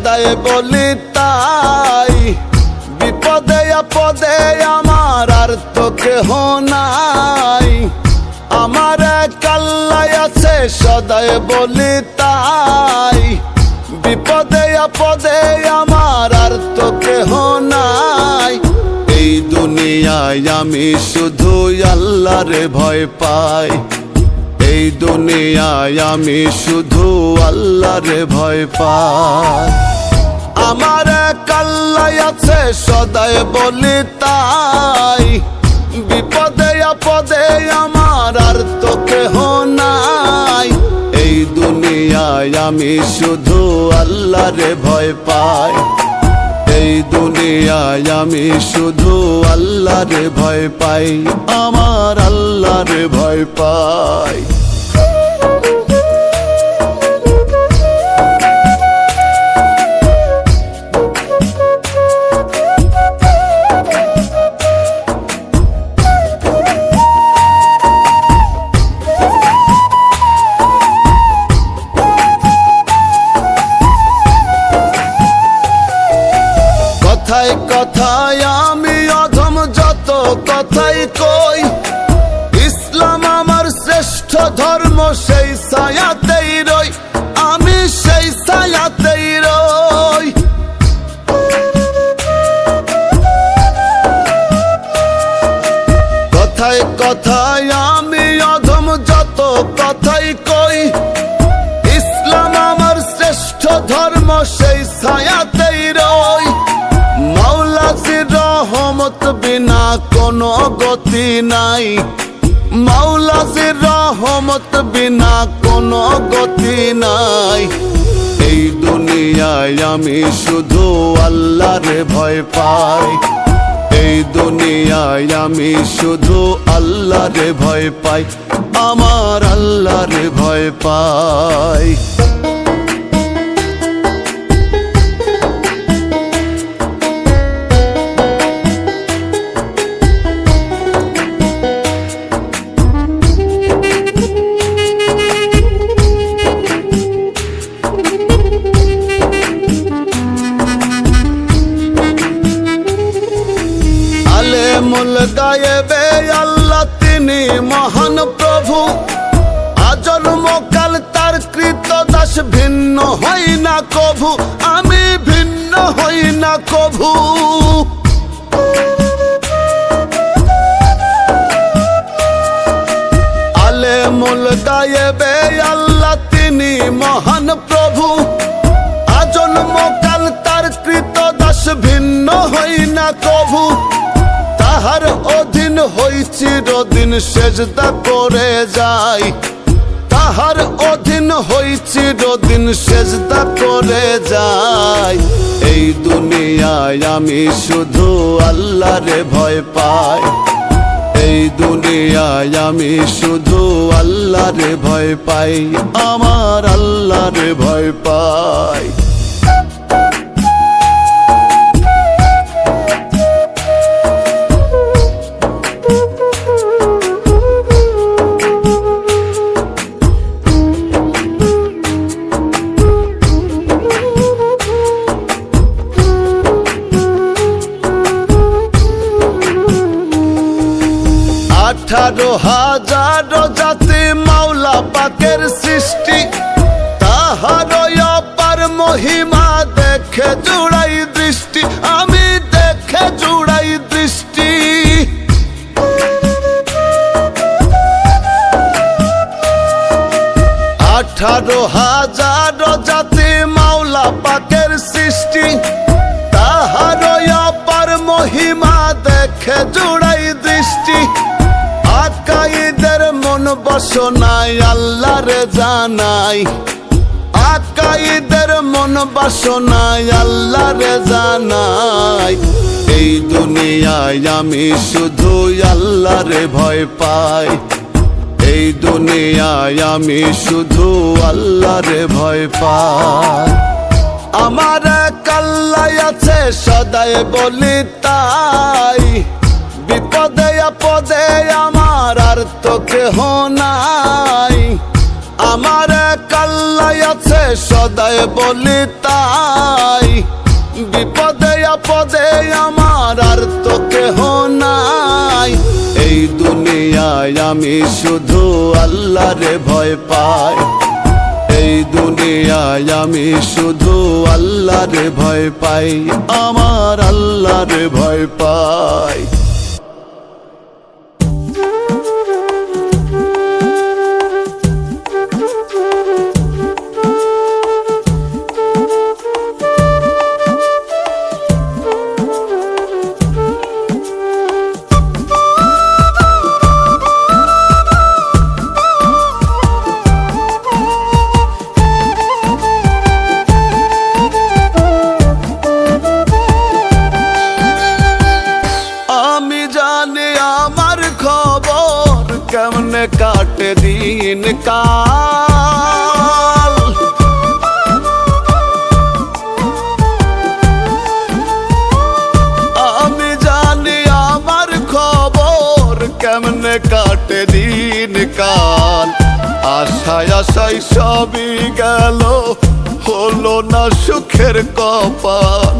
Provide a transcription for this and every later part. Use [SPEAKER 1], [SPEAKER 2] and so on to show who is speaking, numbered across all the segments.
[SPEAKER 1] সদাই বলি তাই, বিপদে আপদে আমার আর তো কেহ নাই। আমার এক আল্লাহ আছে সদাই বলি তাই, বিপদে আপদে আমার আর তো কেহ নাই। এই দুনিয়ায় আমি শুধু আল্লাহরে ভয় পাই, এই দুনিয়ায় আমি শুধু আল্লাহরে ভয় পাই। আমার এক আল্লাহ আছে সদাই বলি তাই, বিপদে আপদে আমার আর তো কেহ নাই। এই দুনিয়ায় আমি শুধু আল্লাহরে ভয় পাই, এই দুনিয়ায় আমি শুধু আল্লাহরে ভয় পাই, আমার আল্লাহরে ভয় পাই। কথায় কথায় আমি অধম যত কথাই কই, ইসলাম আমার শ্রেষ্ঠ ধর্ম সেই ছায়াতেই রই, আমি সেই ছায়াতেই রই। কথায় কথায় আমি অধম যত কথাই কই, ইসলাম আমার শ্রেষ্ঠ ধর্ম সেই ছায়াতেই রই। মাওলাজির রহমত বিনা কোনো গতি নাই, মাওলাজির রহমত বিনা কোনো গতি নাই। এই দুনিয়ায় আমি শুধু আল্লাহরে ভয় পাই, এই দুনিয়ায় আমি শুধু আল্লাহরে ভয় পাই, আমার আল্লাহরে ভয় পাই। আলেমুল গায়েবে আল্লাহ তিনি মহান প্রভু, আজন্ম কাল তার কৃত দাস, ভিন্ন হই না কভু, আমি ভিন্ন হই না কভু। আলেমুল গায়েবে আল্লাহ তিনি মহান প্রভু, আজন্ম কাল তার কৃত দাস, ভিন্ন হই না কভু। তাহার অধীন হই চিরদিন সেজদা করে যাই, তাহার অধীন হই চিরদিন সেজদা করে যাই। এই দুনিয়ায় আমি শুধু আল্লাহরে ভয় পাই, এই দুনিয়ায় আমি শুধু আল্লাহরে ভয় পাই, আমার আল্লাহরে ভয় পাই। আঠারো হাজার জাতি মাওলা পাকের সৃষ্টি, তাহার অপার মহিমা দেখে জুড়াই দৃষ্টি, আমি দেখে জুড়াই দৃষ্টি। 18,000 জাতি মাওলা পাকের সৃষ্টি, তাহার অপার মহিমা দেখে জুড়াই দৃষ্টি। আকাইদের মন বাসনায় আল্লাহরে জানাই, আকাইদের মন বাসনায় আল্লাহরে জানাই। এই দুনিয়ায় আমি শুধু আল্লাহরে ভয় পাই, এই দুনিয়ায় আমি শুধু আল্লাহরে ভয় পাই। আমার এক আল্লাহ আছে সদাই বলি তাই, বিপদে আপদে আমার আর তো কেহ নাই। আমার এক আল্লাহ আছে সদাই বলি তাই, কেহ নাই। এই দুনিয়ায় আমি শুধু আল্লাহরে ভয় পাই। এই দুনিয়ায় আমি শুধু আল্লাহরে ভয় পাই, আমার আল্লাহরে ভয় পাই। কেমনে কাটে দিন কাল, আমি জানি আমার খবর কেমনে কাটে দিন কাল। আশায় আশায় সবই গেল, হলো না সুখের কপাল।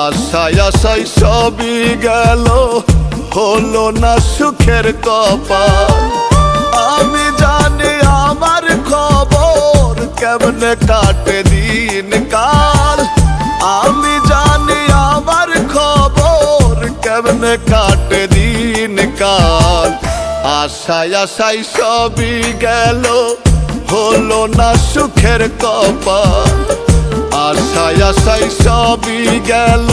[SPEAKER 1] আশায় আশায় সবই গেল, হলো না সুখের কপাল। আমি জানি আমার খবর কেমনে কাটে দিন কাল, আমি জানি আমার খবর কেমনে কাটে দিন কাল। আশায় আশায় সবই গেল, হলো না সুখের কপাল। আশায় আশায় সবই গেল,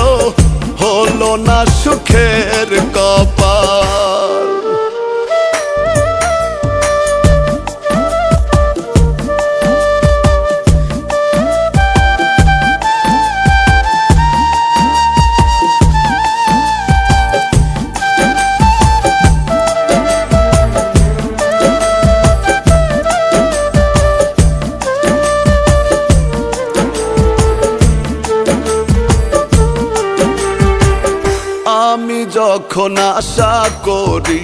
[SPEAKER 1] হলো না সুখের কপাল। আমি যখন আশা করি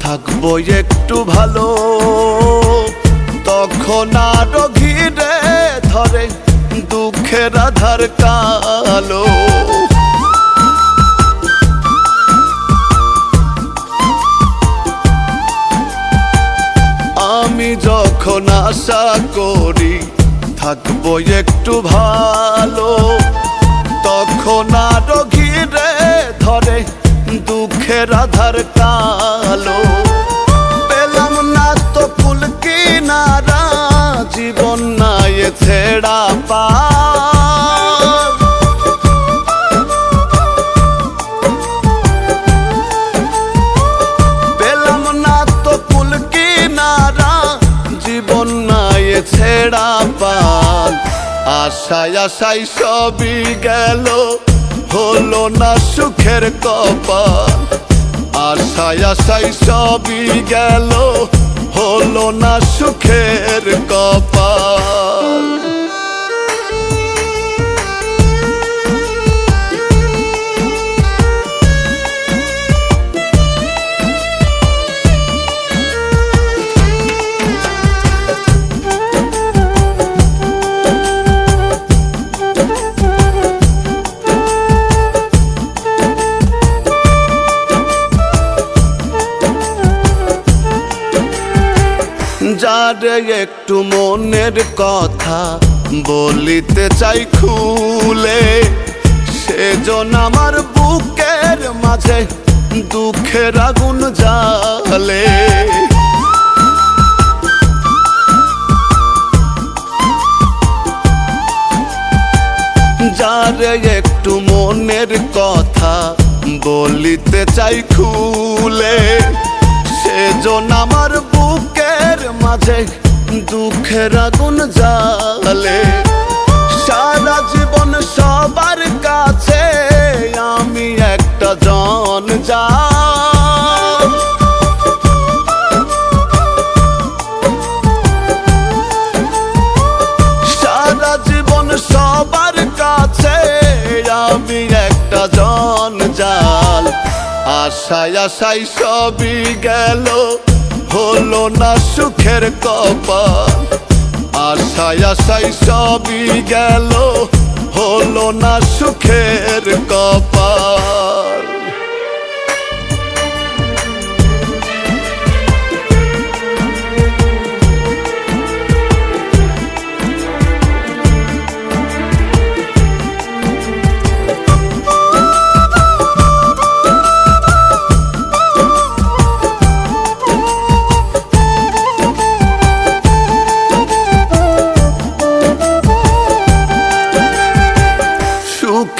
[SPEAKER 1] থাকবো একটু ভালো, তখন আরো ঘিরে ধরে দুঃখের আধার কালো। আমি যখন আশা করি থাকবো একটু ভালো, তখন আরো ঘিরে ধরে দুঃখের আধার কালো। পেলাম না তো কুল কিনারা, জীবন নাই ছেড়া পার। পেলাম না তো কুল কিনারা, জীবন নাই ছেড়া পার। আশায় আশায় সবই গেল, হলো না সুখের কপাল। আশায় আশায় সবই গেল, হলো না সুখের কপাল। যারে একটু মনের কথা বলিতে চাই খুলে, সেজন আমার বুকের মাঝে দুঃখের আগুন জ্বালে। যারে একটু মনের কথা বলিতে চাই খুলে, সেজন আমার বুকের মাঝে দুঃখের আগুন জ্বালে। সারা জীবন সবার কাছে আমি একটা জঞ্জাল। সারা জীবন সবার কাছে আমি একটা জঞ্জাল। আশায় আশায় সবই গেল, হলো না সুখের কপাল। আশায় আশায় সবই গেল, হলো না সুখের কপাল।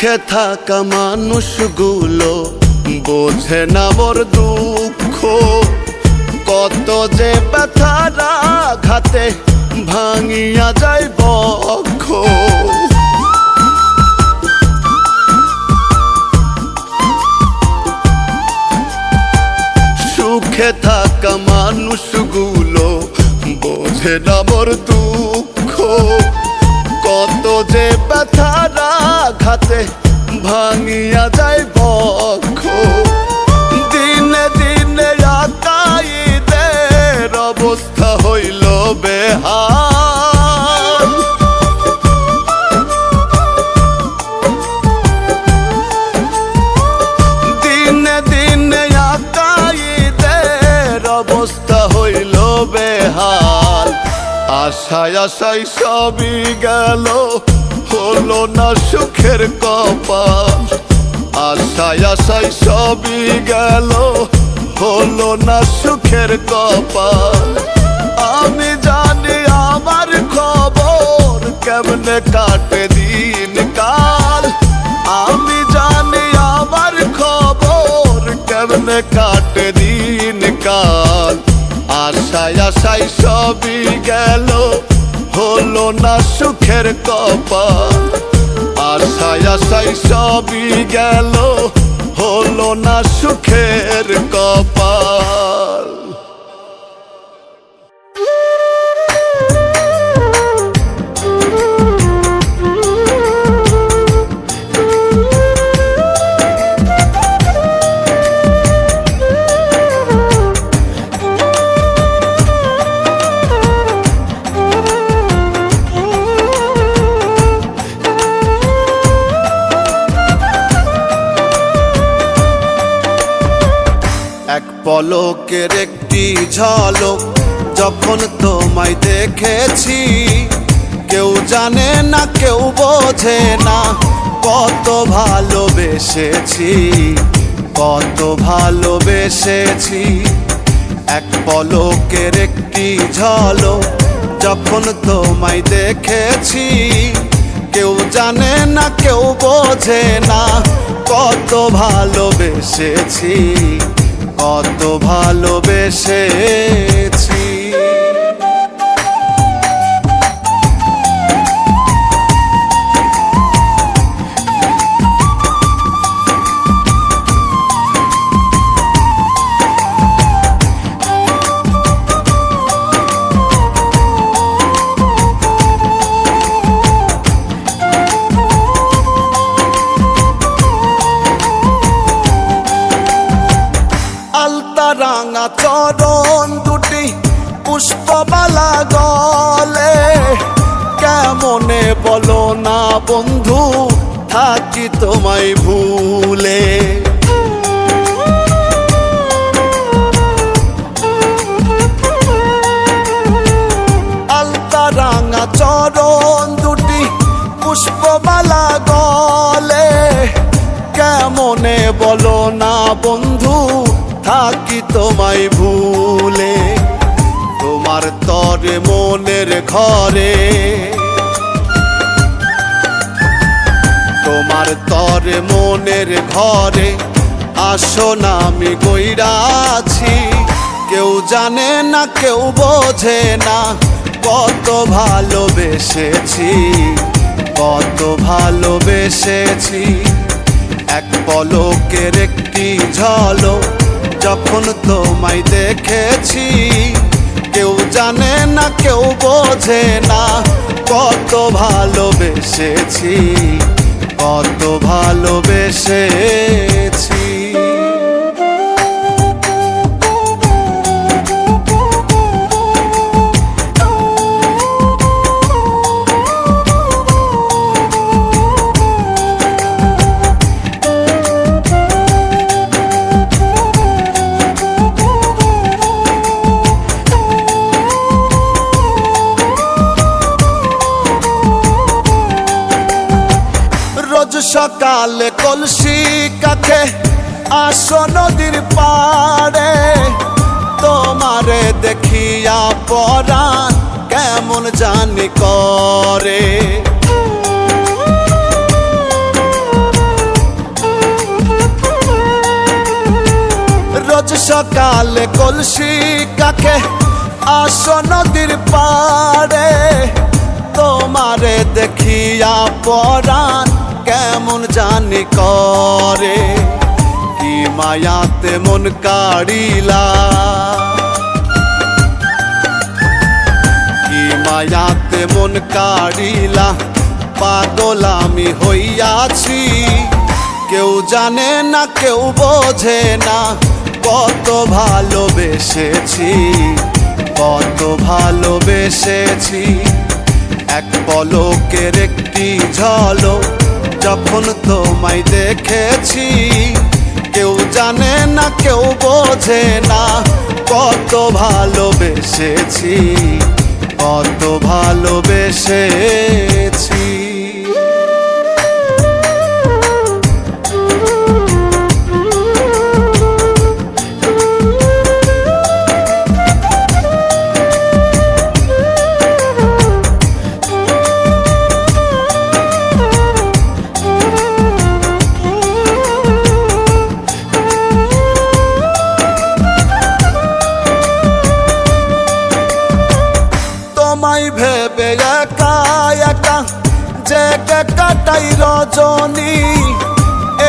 [SPEAKER 1] সুখে থাকা মানুষগুলো বোঝে না মোর দুঃখ, কত যে ব্যথার আঘাতে ভাঙিয়া যায় বক্ষ। সুখে থাকা মানুষগুলো বোঝে না মোর দুঃখ, কত যে ব্যথার আঘাতে ভাঙিয়া যায় বক্ষ। দিনে দিনে আকাইদের অবস্থা হইল বেহাল, দিনে দিনে আকাইদের অবস্থা হইল বেহাল। আশায় আশায় সবই গেল, হলো না সুখের কপাল। আশায় আশায় সবই গেল, হলো না সুখের কপাল। আমি জানি আমার খবর কেমনে কাটে দিন কাল, আমি জানি আমার খবর কেমনে কাটে দিন কাল। আশায় আশায় সবই গেল, হলো না সুখের কপাল। আশায় আশায় সবই গেল, হলো না সুখের কপাল। এক পলকের একটি ঝলক যখন তোমায় দেখেছি, কেউ জানে না কেউ বোঝে না কত ভালোবেসেছি, কত ভালোবেসেছি। এক পলকের একটি ঝলক যখন তোমায় দেখেছি, কেউ জানে না কেউ বোঝে না কত ভালোবেসেছি, কত ভালোবেসেছি। রাঙা চরণ দুটি পুষ্পমালা গলে, কেমনে বলো না বন্ধু থাকি তোমায় ভুলে। আলতা রাঙা চরণ দুটি পুষ্পমালা গলে, কেমনে বলো না বন্ধু থাকি তোমায় ভুলে। তোমার তরে মনের ঘরে, তোমার তরে মনের ঘরে আসন আমি গইরাছি, কেউ জানে না কেউ বোঝে না কত ভালোবেসেছি, কত ভালোবেসেছি। এক পলকের একটি ঝলক যখন তোমায় দেখেছি, কেউ জানে না কেউ বোঝে না কত ভালোবেসেছি, কত ভালোবেসেছি। সকালে কলসি কাছে আসো নদীর পাড়ে, তোমারে দেখিয়া পরাণ কেমন জানি করে। রোজ সকালে কলসি কাকে আসো নদীর পাড়ে, তোমারে দেখিয়া পরাণ কেমন জানি করে। কি মায়াতে মন কাড়িলা, কি মায়াতে মন কাড়িলা, পাগল আমি হইয়াছি। কেউ জানে না কেউ বোঝে না, কত ভালোবেসেছি, কত ভালোবেসেছি। এক পলকের একটি ঝলক যখন তোমায় দেখেছি, কেউ জানে না কেউ বোঝে না, কত ভালোবেসেছি, কত ভালোবেসেছি। তোমায় ভেবে একা একা জেগে কাটাই রজনী,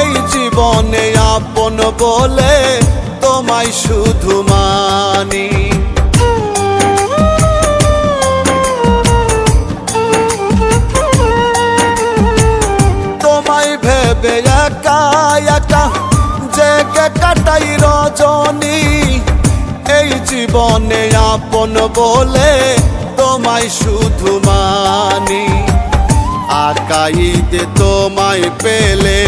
[SPEAKER 1] এই জীবনে আপন বলে তোমায় শুধু মানি। তোমায় ভেবে একা একা জেগে কাটাই রজনী, এই জীবনে আপন বলে তোমায় শুধু মানি। আকাইতে তোমায় পেলে,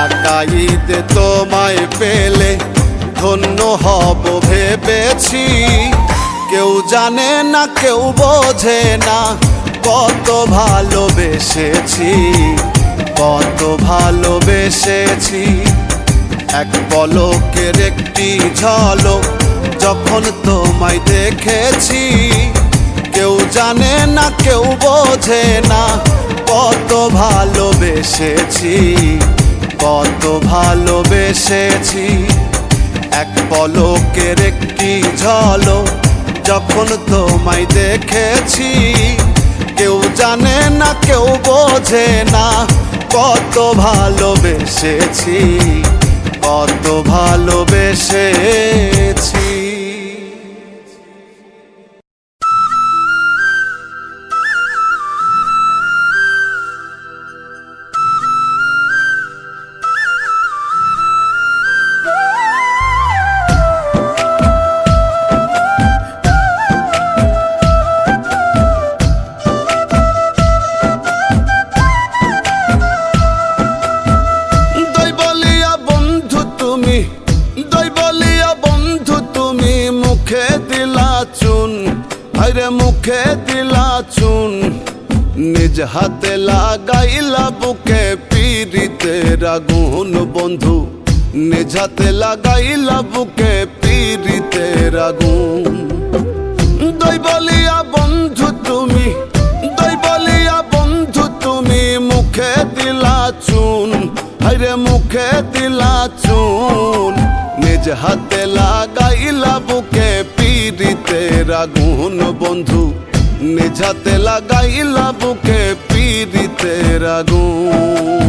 [SPEAKER 1] আকাইতে তোমায় পেলে ধন্য হব ভেবেছি। কেউ জানে না কেউ বোঝে না, কত ভালোবেসেছি, কত ভালোবেসেছি। এক পলকের একটি ঝলক যখন তোমায় দেখেছি, কেউ জানে না কেউ বোঝে না, কত ভালোবেসেছি, কত ভালোবেসেছি। এক পলকের একটি ঝলক যখন তোমায় দেখেছি, কেউ জানে না কেউ বোঝে না, কত ভালোবেসেছি, কত ভালোবেসেছি। আরে মুখে দিলা চুন, নিজ হাতে লাগাইলা বুকে পীড়িতের আগুন বন্ধু, নিজ হাতে লাগাইলা বুকে পীড়িতের আগুন। দই বলিয়া বন্ধু তুমি, দই বলিয়া বন্ধু তুমি মুখে দিলা চুন, আরে মুখে দিলা চুন, নিজ হাতে লাগাইলা বুকে পীড়িতের আগুন বন্ধু, নিজ হাতে লাগাইলা বুকে পীড়িতের আগুন।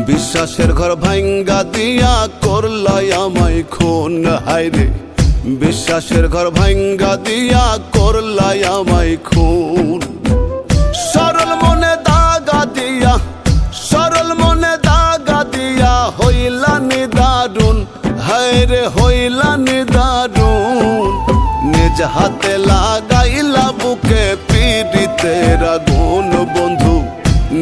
[SPEAKER 1] বিশ্বাসের ঘর ভাঙ্গা দিয়া করলাই আমায় খুন, হায়রে বিশ্বাসের ঘর ভাঙ্গা দিয়া করলাই আমায় খুন। সরল মনে দাগা দিয়া, সরল মনে দাগা দিয়া হইলা নিদারুন, হায়রে হইলা নিদারুন। নিজ হাতে লাগাইলা বুকে পীড়িতের আগুন বন্ধু,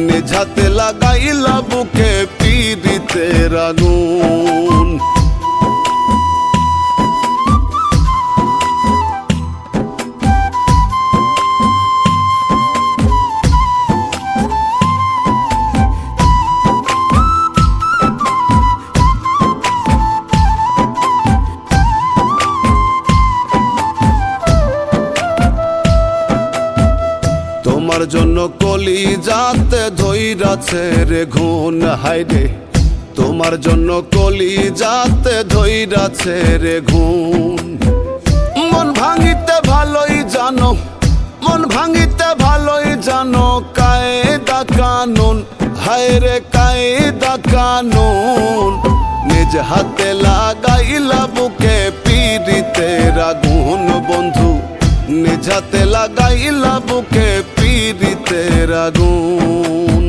[SPEAKER 1] নিজ হাতে লাগাইলা বুকে পীড়িতের আগুন। তোমার জন্য কলিজাতে ধইরাছে রে ঘুণ, হায়রে তোমার জন্য কলিজাতে ধইরাছে রে ঘুণ। মন ভাঙিতে ভালোই জানো, মন ভাঙিতে ভালোই জানো কায়দা কানুন, হায়রে কায়দা কানুন। নিজ হাতে লাগাইলা বুকে পীড়িতের আগুন বন্ধু, নিজ হাতে লাগাইলা বুকে পীড়িতের আগুন।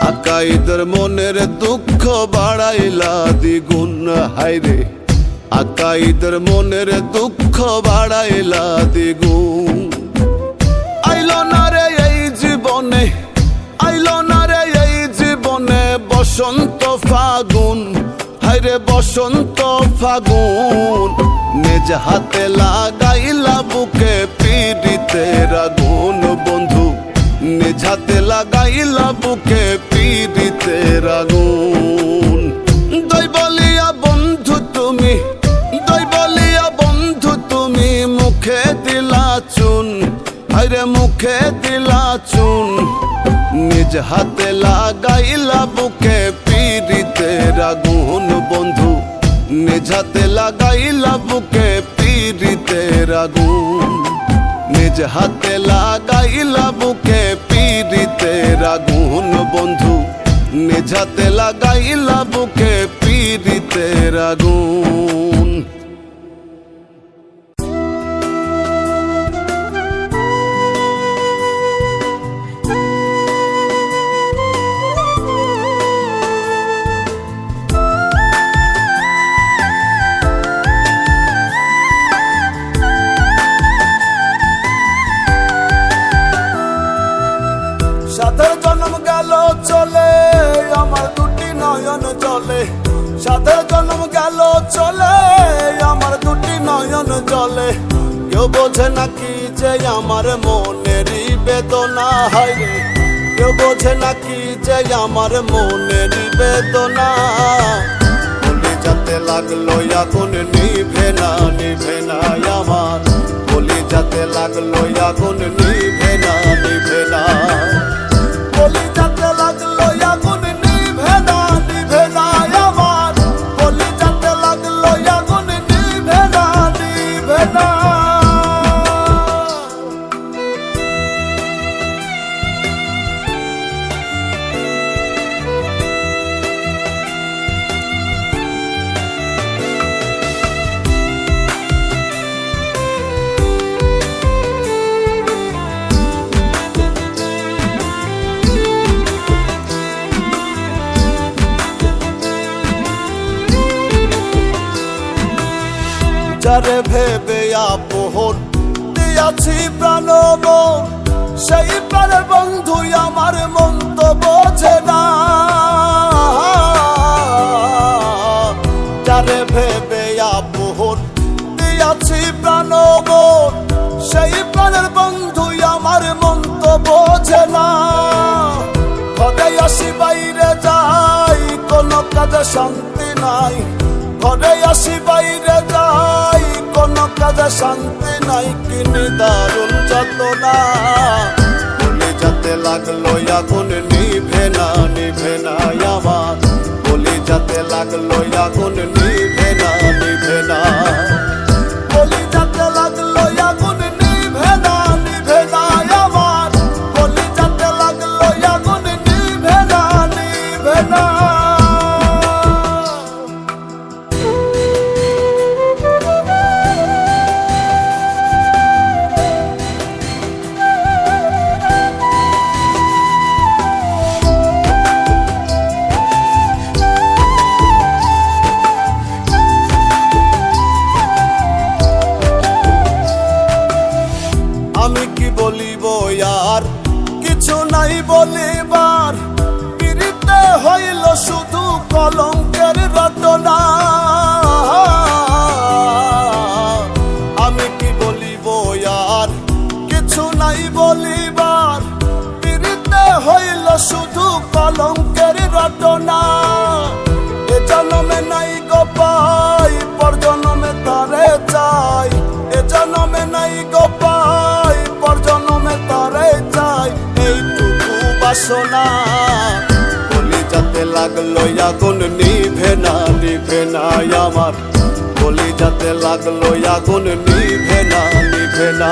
[SPEAKER 1] আকাইদের মনের দুঃখ বাড়াইলা দ্বিগুণ, হায়রে আকাইদের মনের দুঃখ বাড়াইলা দ্বিগুণ। আইলো না রে এই জীবনে, আইলো না রে এই জীবনে বসন্ত ফাগুন, হায়রে বসন্ত ফাগুন। নিজ হাতে লাগাইলা বুকে পীড়িতের আগুন বন্ধু, নিজ হাতে লাগাইলা বুকে পীড়িতের আগুন। দই বলিয়া বন্ধু তুমি, দই বলিয়া বন্ধু তুমি মুখে দিলা চুন, হায়রে মুখে দিলা চুন। নিজ হাতে লাগাইলা বুকে পীড়িতের আগুন বন্ধু, নিজ হাতে লাগাইলা বুকে পীড়িতের আগুন। নিজ হাতে লাগাইলা বুকে পীড়িতের আগুন বন্ধু, নিজ হাতে লাগাইলা বুকে পীড়িতের আগুন। সাথের জন্ম গেল চলে আমার দুটি নয়ন জলে, সাথের জন্ম গেল চলে আমার দুটি নয়ন জলে। কেউ বোঝে নাকি যে আমার মনেরই বেদনা, হায়রে কেউ বোঝে নাকি যে আমার মনেরই বেদনা। কলিজাতে লাগলো আগুন নিভে না, নিভে না আমার কলিজাতে লাগলো আগুন নিভে না, নিভে না। কলিজাতে লাগলো আগুন নিভে না, নিভে না আমার কলিজাতে লাগলো আগুন নিভে না, নিভে না। যারে ভেবে আপন দিয়াছি প্রাণ মন, সেই প্রাণের বন্ধু আমার মন তো বোঝে না। যারে ভেবে আপন দিয়াছি প্রাণ মন, সেই প্রাণের বন্ধু আমার মন তো বোঝে না। ঘরে আসি বাইরে যাই কোনো কাজে শান্তি নাই, ঘরে আসি বাইরে যাই কোনো কাজে শান্তি নাই। কি নিদারুণ যাতনা, কলিজাতে লাগলো আগুন নিভে না, নিভে না আমার কলিজাতে লাগলো আগুন নিভে না, নিভে না। কলিজাতে লাগলো আগুন নিভে না, নিভে না আমার কলিজাতে লাগলো আগুন নিভে না, নিভে না। বাসনা। কলিজাতে লাগলো আগুন নিভে না নিভে না আমার, কলিজাতে লাগলো আগুন নিভে না নিভে না,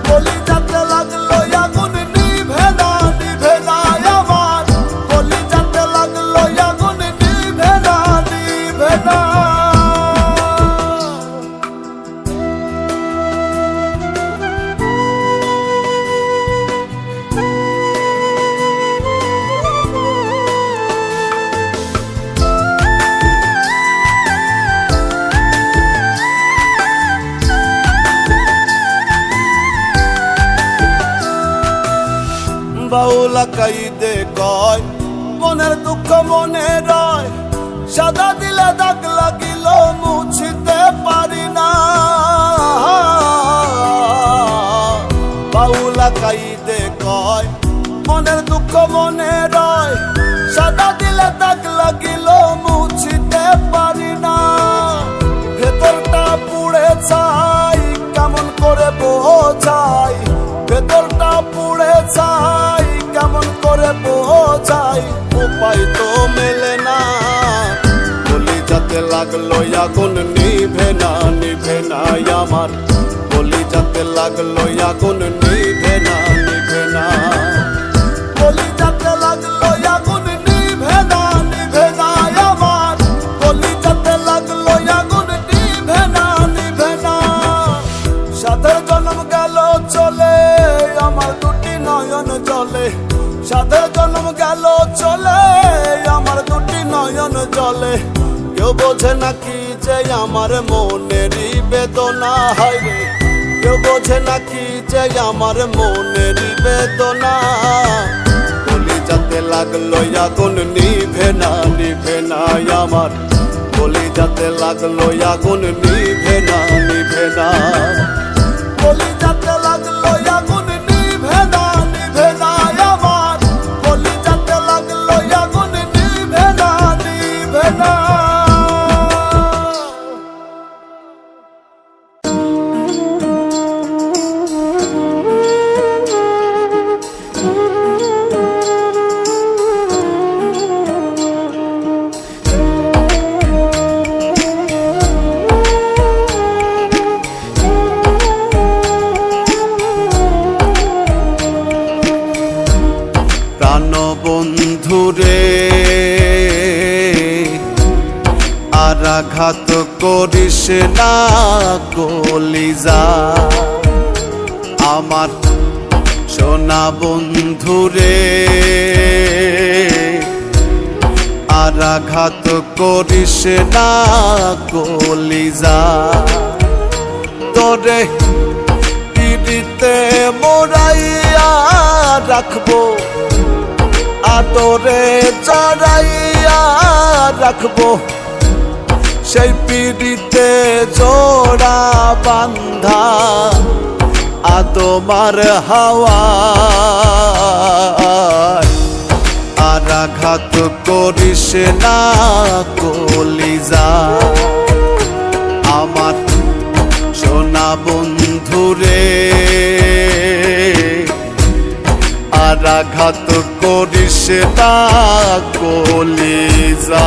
[SPEAKER 1] কলিজাতে লাগলো আগুন নিভে না নিভে না আমার, কলিজাতে লাগলো আগুন নিভে না নিভে না। বাউলা কাইদে কয় মনের দুঃখ মনে রয়, সাদা দিলে দাগ লাগিল মুছিতে পারি না। বাউলা কাইদে কয় মনের দুঃখ মনে রয়, সাদা দিলে দাগ লাগিল মুছিতে পারি না। ভেতরটা পুড়ে চাই কেমন করে বোঝাই, ভেতরটা পুড়ে চাই কেমন করে বোঝাই, উপায় তো মেলে না। কলিজাতে লাগলো আগুন নিভে না নিভে না আমার, কলিজাতে লাগলো আগুন নিভে না নিভে না, কলিজাতে লাগলো আগুন নিভে না নিভে না আমার, কলিজাতে লাগলো আগুন নিভে না নিভে না। সাধের জন্ম গেল চলে আমার দুটি নয়ন জলে, সাধের জন্ম গেল চলে আমার দুটি নয়ন জলে। কেউ বোঝে নাকি যে আমার মনেরই বেদনা, হায় রে কেউ বোঝে নাকি যে আমার মনেরই বেদনা। কলিজাতে লাগলো আগুন নিভে না নিভে না আমার, কলিজাতে লাগলো আগুন নিভে না নিভে না, কলিজাতে লাগলো আগুন নিভে না নিভে না আমার, কলিজাতে লাগলো আগুন নিভে না নিভে না। বন্ধুরে আর আঘাত করিস না কলিজা আমার, সোনা বন্ধুরে আর আঘাত করিস না কলিজা। তোরে পিড়িতে মোরাইয়া রাখবো, আদরে জড়াইয়া রাখবো, সেই পিড়িতে জোড়া বান্ধা আদমার হাওয়া। আর আঘাত করিস না কলিজা আমার, সোনা বন্ধুরে আর আঘাত করিস না কলিজা।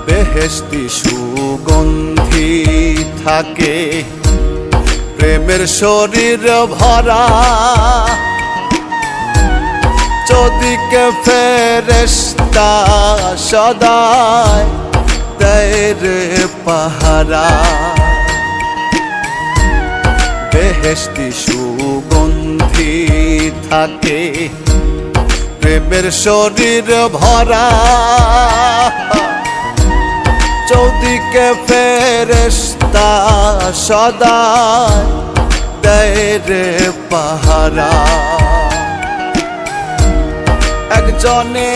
[SPEAKER 1] বেহেশতি সুগন্ধি থাকে প্রেমের শরীর ভরা, চৌদিকে ফেরেশতা সদায় দেয় রে পাহারা। বেহেশতি সুগন্ধি থাকে প্রেমের শরীর ভরা, চৌদিকে ফেরেশতা সদা দেয় রে পাহারা। একজনে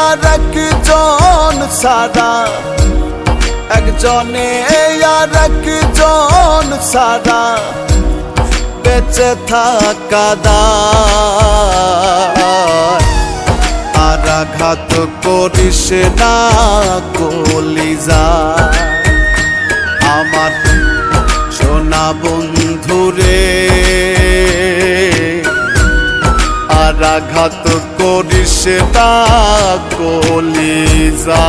[SPEAKER 1] আর একজন সারা, একজনে আর একজন ছাড়া বেঁচে থাকা দায়। আর আঘাত করিস না কলিজা আমার সোনা বন্ধুরে, আর আঘাত করিস না কলিজা।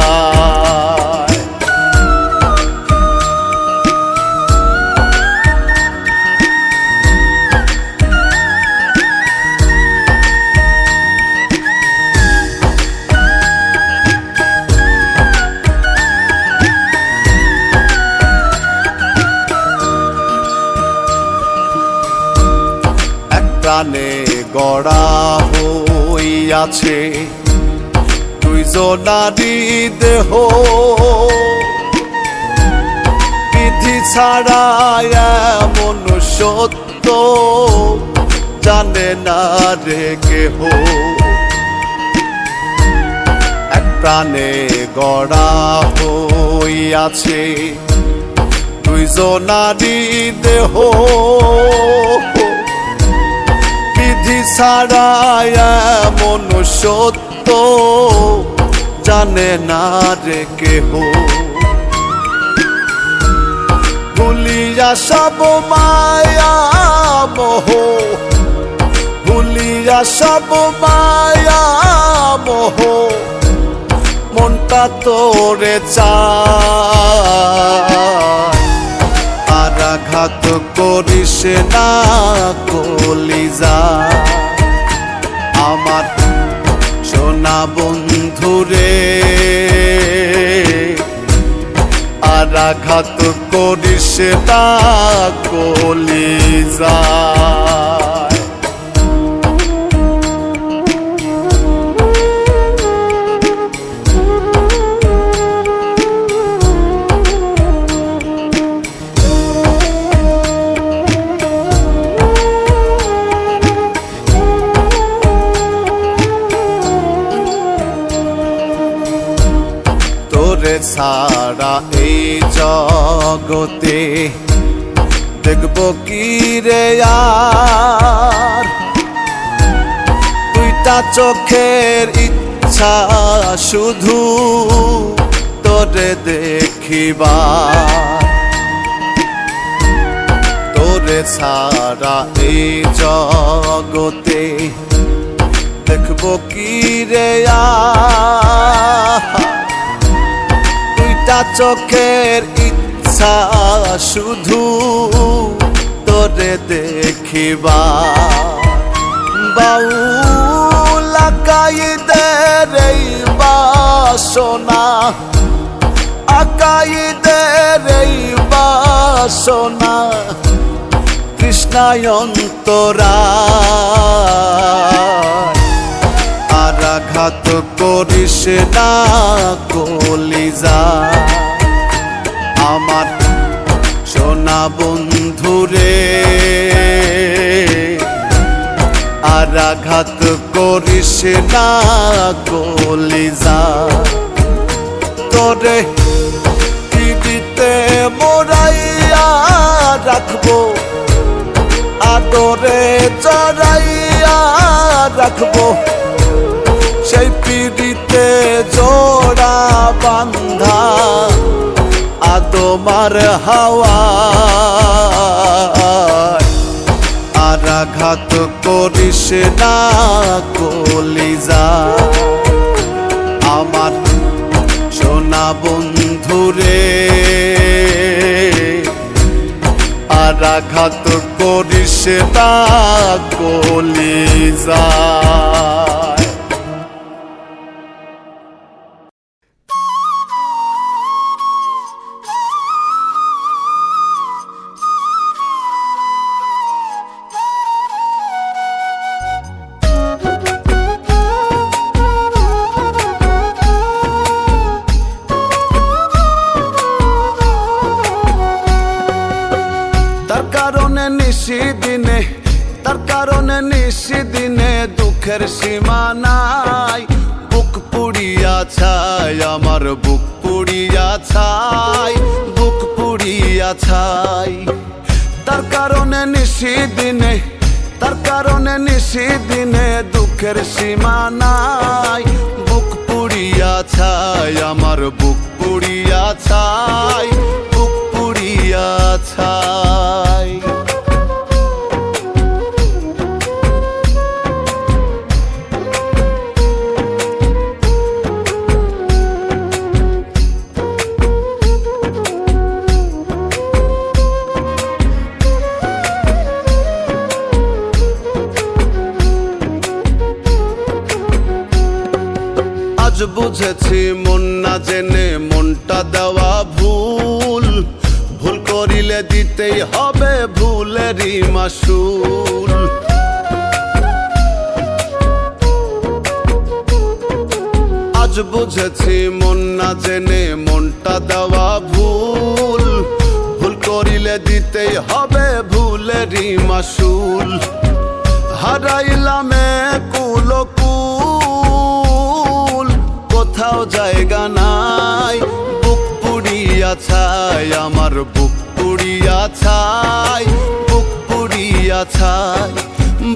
[SPEAKER 1] প্রাণে গড়া হইয়াছে দুইজনারই দেহ, বিধি ছাড়া এমন সত্য জানে না রে কেহ। এক প্রাণে গড়া হইয়াছে দুইজনারই দেহ, বিধি ছাড়া এমন সত্য জানে না রে কেহ। ভুলিয়া সব মায়া মোহ, ভুলিয়া সব মায়া মোহ, মনটা তোরে চায়। আর আঘাত করিস না কলিজা আমার সোনা বন্ধুরে, আর আঘাত করিস না কলিজা। তোরে ছাড়া এই জগতে দেখব কি রে আর, দুইটা চোখের ইচ্ছা শুধু তোরে দেখিবার। তোরে ছাড়া এই জগতে দেখব কি রে আর, দুইটা চোখের ইচ্ছা শুধু তোরে দেখিবা। বাউল আকাইদের এই বাসনা, আকাইদের এই বাসনা কৃষ্ণায় অন্তরায়। আর আঘাত করিস না কলিজা আমার সোনা বন্ধুরে, আর আঘাত করিস না কলিজা। তোরে পিড়িতে মোরাইয়া রাখবো, আদরে জড়াইয়া রাখবো, সেই পিড়িতে জোড়া বান্ধা আদমার হাওয়া। আর আঘাত করিস না কলিজা আমার সোনা বন্ধুরে, আর আঘাত করিস না কলিজা। নিশিদিনে তার কারণে নিশিদিনে দুঃখের সীমা নাই, বুক পুড়িয়া ছাই, আমার বুক পুড়িয়া ছাই, বুক পুড়িয়া ছাই। তার কারণে নিশিদিনে, তার কারণে নিশিদিনে দুঃখের সীমা নাই। বুক পুড়িয়া ছাই, আমার বুক পুড়িয়া ছাই, বুক পুড়িয়া ছাই। আজ বুঝেছি মন না জেনে মনটা দেওয়া ভুল, ভুল করিলে দিতেই হবে ভুলেরই মাসুল। আজ বুঝেছি মন না জেনে মনটা দেওয়া ভুল, ভুল করিলে দিতেই হবে ভুলেরই মাসুল। হারাইলামে কুলকুল, কোথাও জায়গা নাই। বুক পুড়িয়া ছাই, আমার বুক পুড়িয়া ছাই, বুক পুড়িয়া ছাই,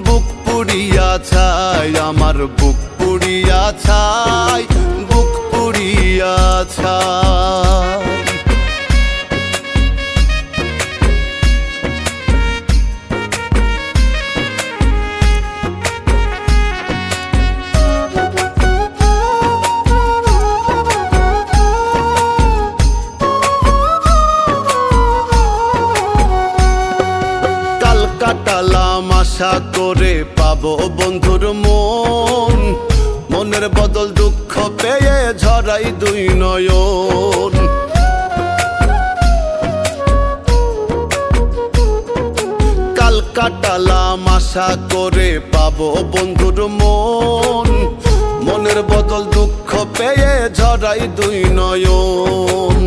[SPEAKER 1] বুক পুড়িয়া ছাই, আমার বুক পুড়িয়া ছাই, বুক পুড়িয়া ছাই। কাটালাম আশা করে পাবো বন্ধুর মন, মনের বদল দুঃখ পেয়ে ঝরাই দুই নয়ন। কাল কাটালাম আশা করে পাবো বন্ধুর মন, মনের বদল দুঃখ পেয়ে ঝরাই দুই নয়ন।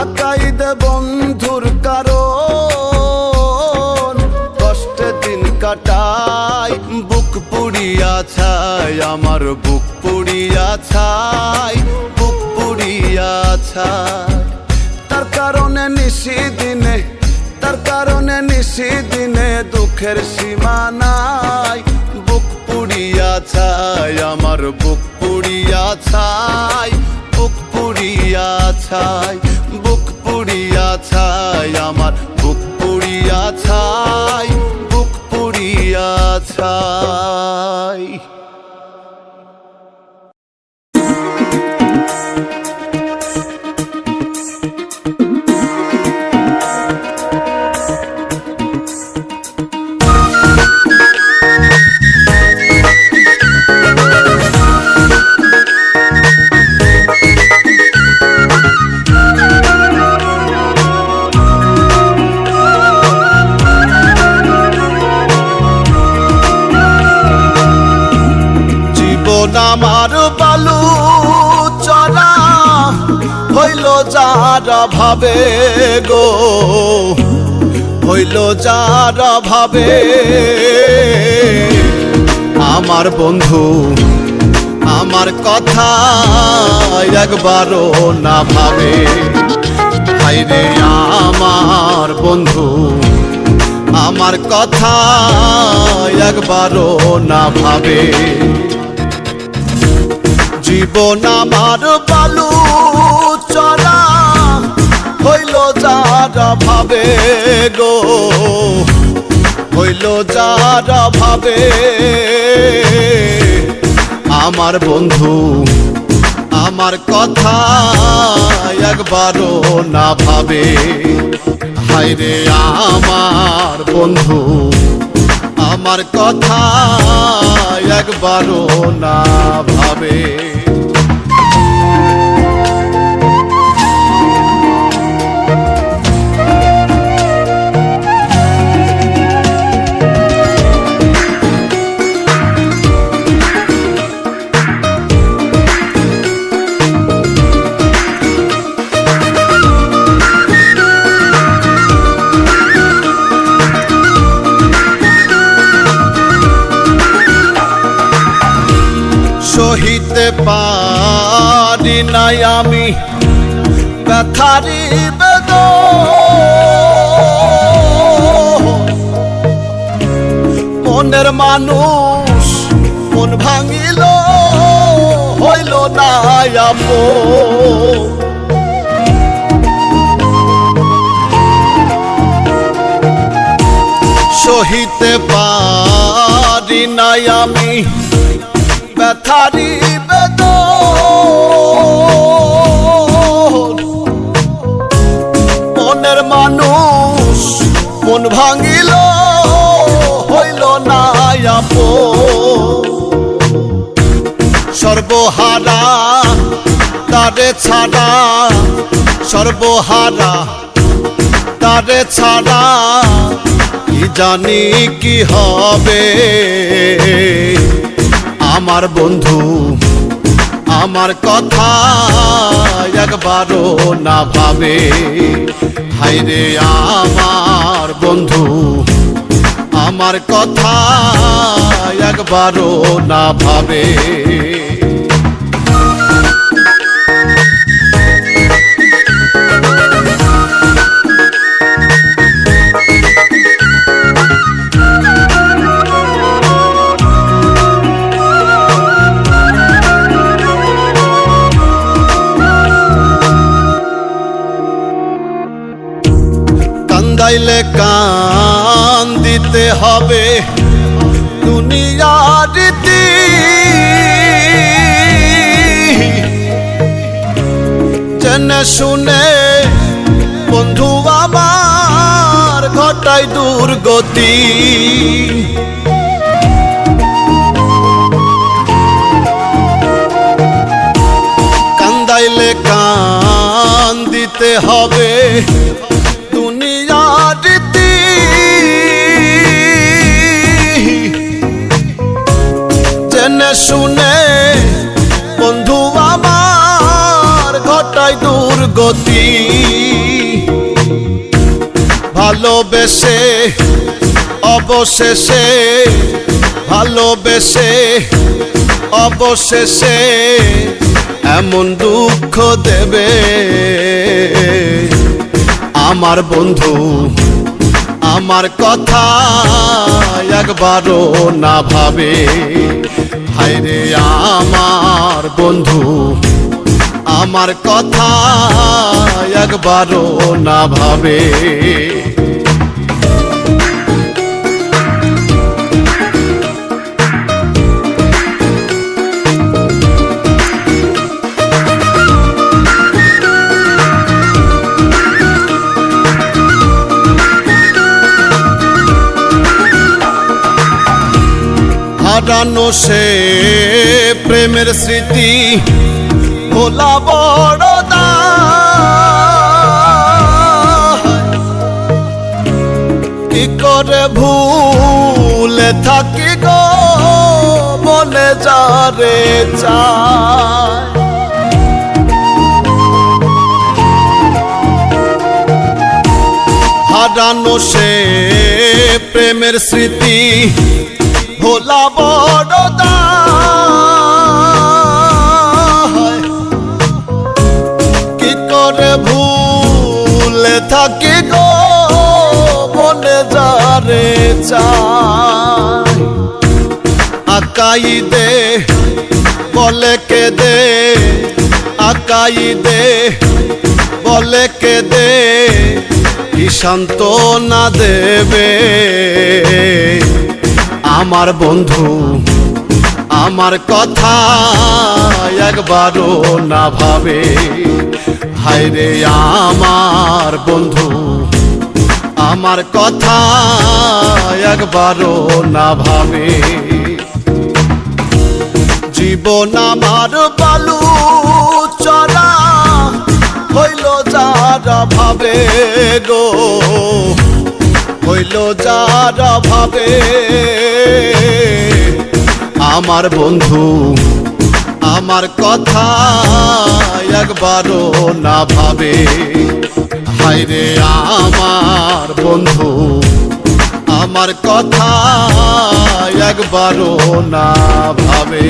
[SPEAKER 1] আকাই দে বন্ধুর কারণ কষ্টে দিন কাটাই, বুক পুড়িয়া ছাই, আমার বুক পুড়িয়া ছাই, বুক পুড়িয়া ছাই। তার কারণে নিশিদিনে, তার কারণে নিশিদিনে দুঃখের সীমা নাই। বুক পুড়িয়া ছাই, আমার বুক পুড়িয়া ছাই, বুক পুড়িয়া ছাই, বুক পুড়িয়া ছাই, আমার বুক পুড়িয়া ছাই, বুক পুড়িয়া ছাই। আমার বালু চরা হইল যার ভাবে গো, হইল যার ভাবে। আমার বন্ধু আমার কথা একবারও না ভাবে। হায়রে আমার বন্ধু আমার কথা একবারও না ভাবে। জীবন আমার বালু চরা হইল যার ভাবে গো, হইল যার ভাবে। আমার বন্ধু আমার কথা একবারও না ভাবে। হায়রে আমার বন্ধু আমার কথা একবারও না ভাবে। সহিতে নাই আমি ব্যথারি বেদন, মনের মানুষ মন ভাঙিল হইল না আপন। সহিতে পারি নাই আমি ব্যথারি বেদন, মনের মানুষ মন ভাঙিল হইল না আপন। সর্বহারা তারে ছাড়া, সর্বহারা তারে ছাড়া কি জানি কি হবে। আমার বন্ধু আমার কথা একবারও না ভাবে, হায়রে আমার বন্ধু আমার কথা একবারও না ভাবে। কান্দাইলে কান দিতে হবে দুনিয়ার রীতি, জেনে শুনে বন্ধু আমার ঘটাই দুর্গতি। কান্দাইলে কান দিতে হবে দুনিয়ার রীতি, জেনে শুনে বন্ধু আমার ঘটাই দুর্গতি। ভালোবেসে অবশেষে, ভালোবেসে অবশেষে এমন দুঃখ দেবে আমার বন্ধু আমার কথা একবারও না ভাবে। হায়রে আমার বন্ধু আমার কথা একবারও না ভাবে। হারানো সে প্রেমের স্মৃতি ভোলা বড় দায়, কি করে ভুলে থাকি গো মনে যারে চায়। হারানো সে প্রেমের স্মৃতি ভোলা বড় দায়, কি করে ভুলে থাকি গো মনে যারে চায়। আকাই দে বলে কে দে, আকাই দে বলে কে দে, কি সান্ত্বনা দেবে আমার বন্ধু আমার কথা একবারও না ভাবে। হায়রে আমার বন্ধু আমার কথা একবারও না ভাবে। জীবন আমার বালু চড়া হইল যারা ভাবে গো, হইল যারা ভাবে আমার বন্ধু আমার কথা একবারও না ভাবে। হায়রে আমার বন্ধু আমার কথা একবারও না ভাবে।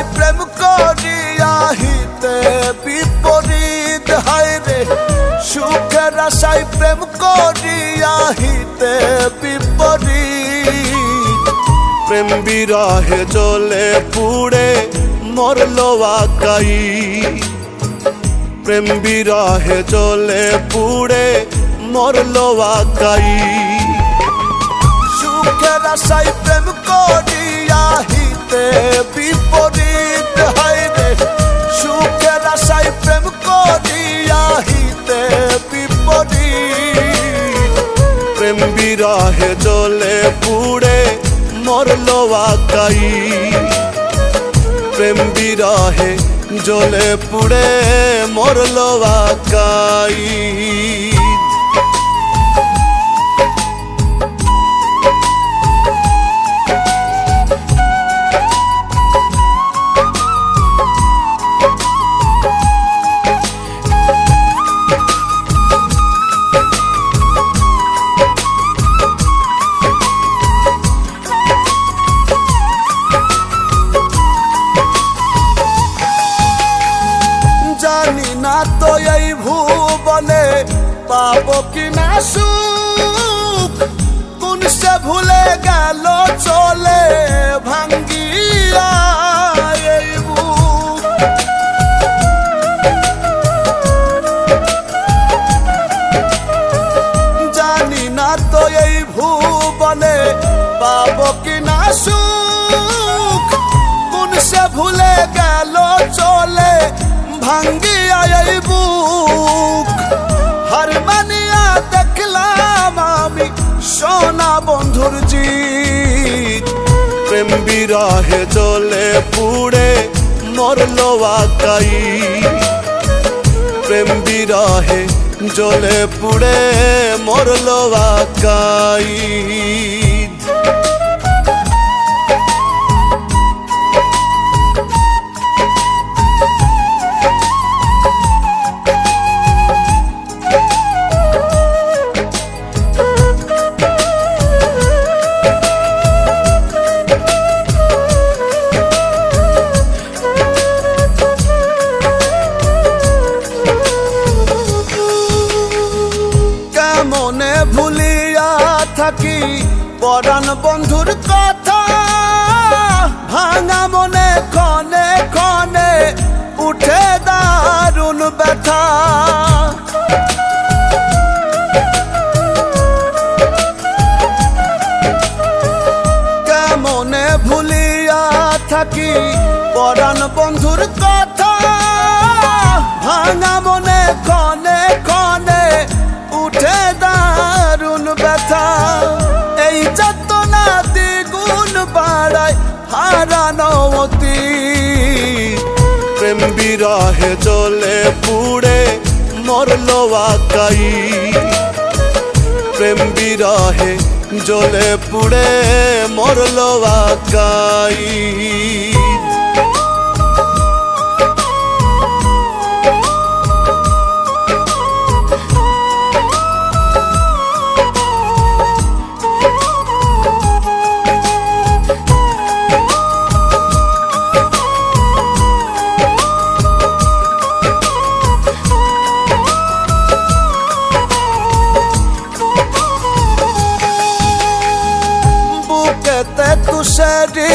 [SPEAKER 1] আশায় প্রেম করিয়া হিতে বিপরীত, হায় রে সুখের আশায় প্রেম করিয়া হিতে বিপরীত। প্রেম বিরহে জ্বলে পুড়ে মরলো আকাই, প্রেম বিরহে জ্বলে পুড়ে মরলো আকাই। সুখের আশায় প্রেম করিয়া হিতে বিপরীত, হায় রে সুখের আশায় প্রেম করিয়া হিতে বিপরীত। প্রেম বিরহে জ্বলে পুড়ে মরলো আকাই, প্রেম বিরহে জ্বলে পুড়ে মরলো আকাই। জানি না তো এই ভুবনে পাবো কিনা সুখ, কোন সে ভুলে গেল চলে ভাঙ্গিয়া এই বুক। জানি না তো এই ভুবনে পাবো কিনা সুখ, কোন সে ভুলে গেল চলে ভাঙ্গিয়া এই বুক। হার মানিয়া দেখলাম আমি সোনা বন্ধুর জিত, প্রেম বিরহে জ্বলে পুড়ে মরলো আকাই, প্রেম বিরহে জ্বলে পুড়ে মরলো আকাই। মনে ভুলিয়া থাকি পরাণ বন্ধুর কথা, ভাঙা মনে ক্ষণে ক্ষণে উঠে দারুণ ব্যথা। কেমনে ভুলিয়া থাকি পরাণ বন্ধুর কথা, ভাঙা মনে ক্ষণে ক্ষণে উঠে দারুণ ব্যথা। এই যাতনা দ্বিগুণ বাড়ায় হারানো অতীত, প্রেম বিরহে জ্বলে পুড়ে মরলো আকাই, প্রেম বিরহে জ্বলে পুড়ে মরলো আকাই। তুষারি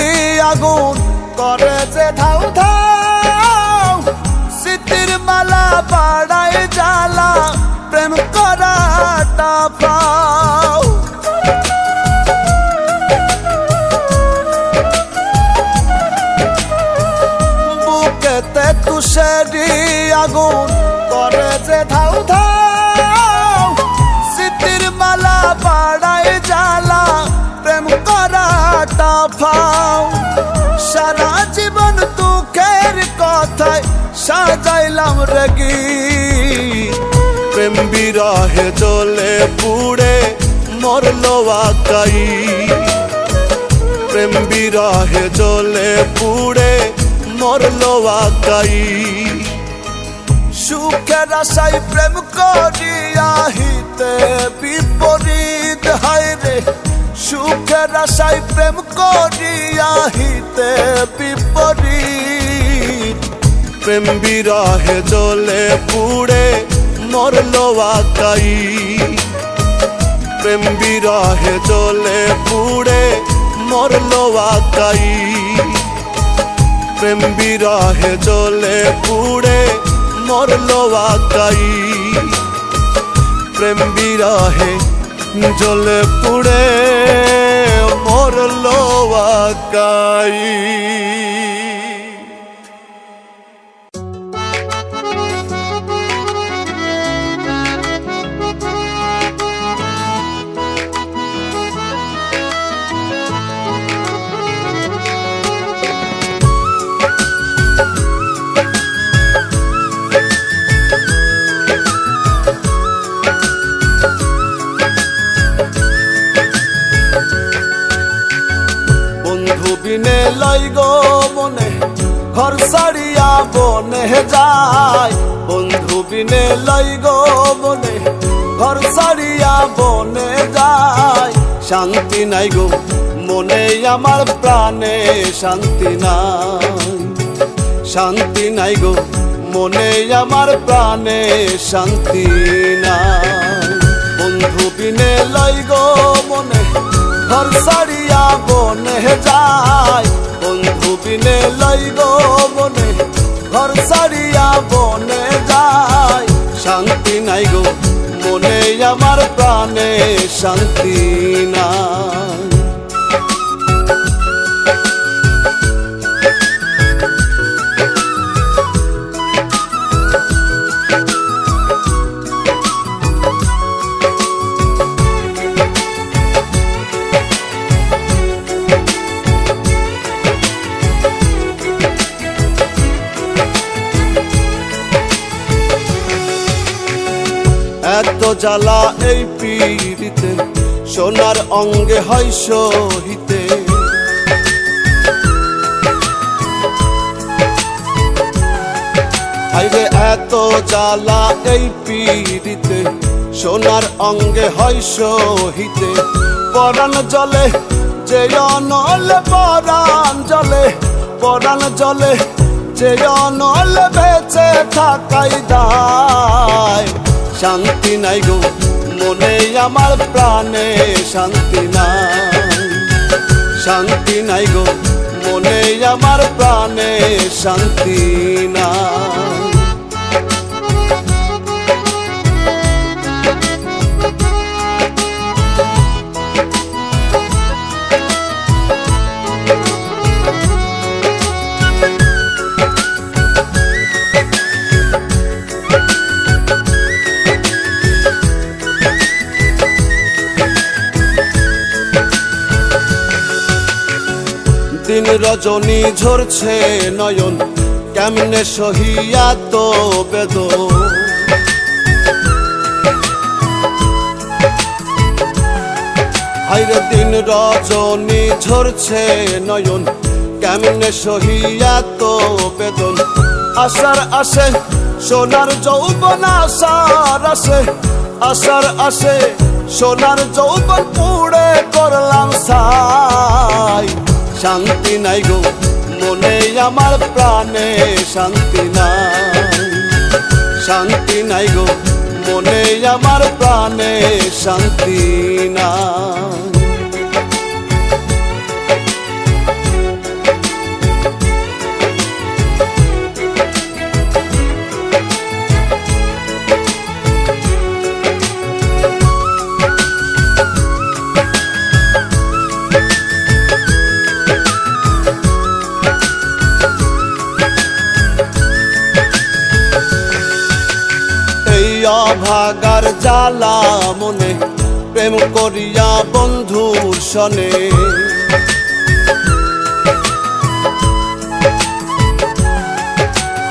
[SPEAKER 1] আগুন করে যে ধাউ ধাউ, স্মৃতির মালা বাড়ায় জ্বালা প্রেম করাটা পাও। বুকেতে তুষারি আগুন করে যে ধাউ ধাউ, স্মৃতির মালা বাড়ায় জ্বালা প্রেম করাটা পাও। সারা জীবন দুঃখের কথায় সাজাইলাম রে গীত, প্রেম বিরহে জ্বলে পুড়ে মরলো আকাই, প্রেম বিরহে জ্বলে পুড়ে মরলো আকাই। সুখের আশায় প্রেম করিয়া হিতে বিপরীত, হায় রে সুখের আশায় প্রেম করিয়া হিতে বিপরীত। প্রেম বিরহে জ্বলে পুড়ে মরলো আকাই, প্রেম বিরহে জ্বলে পুড়ে মরলো আকাই, প্রেম বিরহে জ্বলে পুড়ে মরলো আকাই, প্রেম বিরহে জ্বলে পুড়ে মরলো আকাই। বিনে লই গো মনে ঘর ছাড়িয়া বনে যায়, বন্ধু বিনে লই গো মনে ঘর ছাড়িয়া বনে যায়, শান্তি নাই গো মনে আমার প্রাণে শান্তি নাই, শান্তি নাই গো মনে আমার প্রাণে শান্তি নাই। বন্ধু বিনে লই গো মনে ঘর ছাড়িয়া বনে যায়, বন্ধু বিনে লই গো মনে ঘর ছাড়িয়া বনে যায়, শান্তি নাই গো মনে আমার প্রাণে শান্তি নাই। এত জ্বালা এই পীড়িতে সোনার অঙ্গে হয় সহিতে, হাইরে এত জ্বালা এই পীড়িতে সোনার অঙ্গে হয় সহিতে, পরাণ জলে যে অনলে পরাণ জলে, পরাণ জলে যে অনলে বেঁচে থাকাই দায়, শান্তি নাই গো মনে আমার প্রাণে শান্তি নাই, শান্তি নাই গো মনে আমার প্রাণে শান্তি নাই। দিন রজনী ঝরছে নয়ন কেমনে সহিয়া তো বেদন, হাইরে দিন রজনী ঝরছে নয়ন কেমনে সহিয়া তো বেদন, আশার আসে সোনার যৌবন আশার আসে, আশার আসে সোনার যৌবন পুড়ে করলাম ছাই, শান্তি নাই গো মনে আমার প্রাণে শান্তি নাই, শান্তি নাই গো মনে আমার প্রাণে শান্তি নাই। ভাগার জ্বালা মনে প্রেম করিয়া বন্ধুর সনে,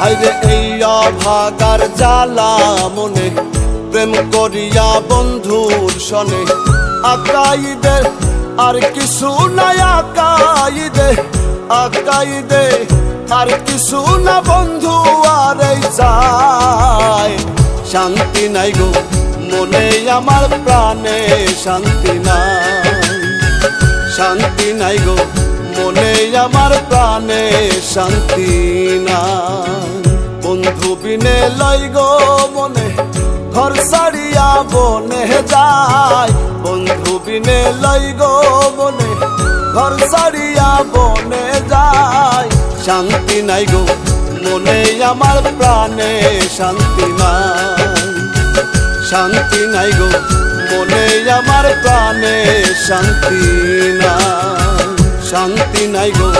[SPEAKER 1] হাইরে এই অভাগার জ্বালা মনে প্রেম করিয়া বন্ধুর সনে, আকাইদে আর কিছু নাই আকাইদে, আকাইদে আর কিছু না বন্ধু আর এই যায়, শান্তি নাই গো মনে আমার প্রাণে শান্তি নাই, শান্তি নাই গো মনে আমার প্রাণে শান্তি নাই। বন্ধু বিনে লই গো মনে ঘর ছাড়িয়া বনে যায়, বন্ধু বিনে লই গো মনে ঘর ছাড়িয়া বনে যায়। শান্তি নাই গো মনে আমার প্রাণে শান্তি নাই, শান্তি নাই গো মনে আমার প্রাণে শান্তি নাই, শান্তি নাই গো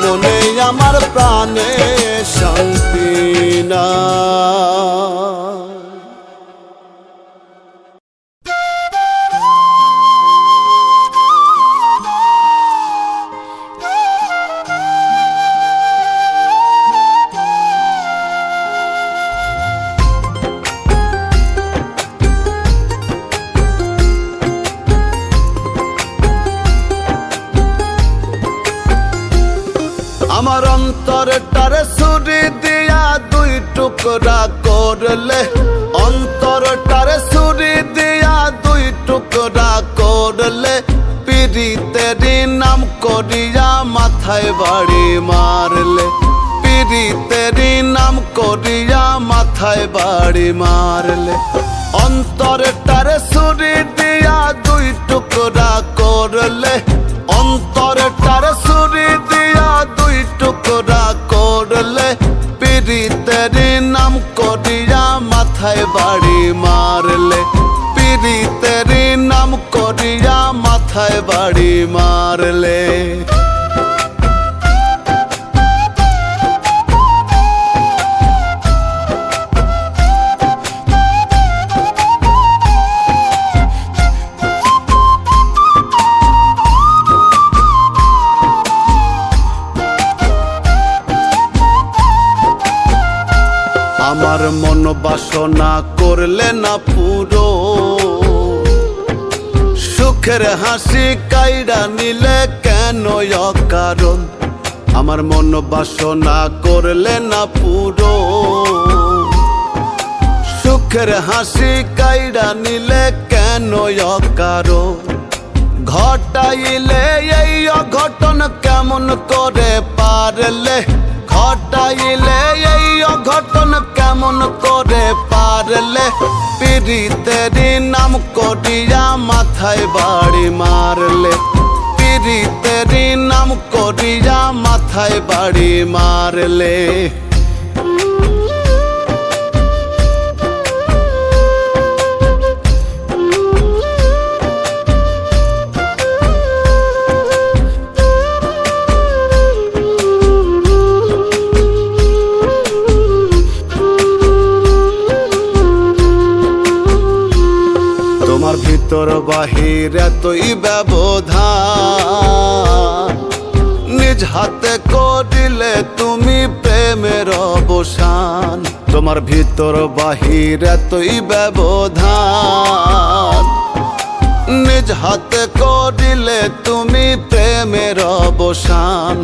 [SPEAKER 1] মনে আমার প্রাণে শান্তি নাই। আমার অন্তরটারে ছুরি দিয়া দুই টুকরা করলে, অন্তরটারে ছুরি দিয়া দুই টুকরা করলে, পিরিতেরি নাম করিয়া মাথায় বাড়ি মারলে, পিরিতেরি নাম করিয়া মাথায় বাড়ি মারলে। অন্তরটারে ছুরি দিয়া দুই টুকরা করলে, অন্তরটারে ছুরি দিয়া দুই টুকরা করলে, পিরিতেরি নাম করিয়া মাথায় বাড়ি মারলে, পিরিতেরি নাম করিয়া মাথায় বাড়ি মারলে। আমার মন বাসনা করলে না পুরো, সুখের হাসি কাইড়া নিলে কেন অকারণ, আমার মন বাসনা করলে না পুরো, সুখের হাসি কাইড়া নিলে কেন অকারণ। ঘটাইলে এই অঘটন কেমন করে পারলে, ঘটাইলে এই অঘটন কেমন করে পারলে, পিরিতেরি নাম করিয়া মাথায় বাড়ি মারলে, পিরিতেরি নাম করিয়া মাথায় বাড়ি মারলে। তোমার ভিতর বাহির এতই ব্যবধান, নিজ হাতে করিলে তুমি প্রেমের অবসান। তোমার ভিতর বাহির এতই ব্যবধান, নিজ হাতে করিলে তুমি প্রেমের অবসান।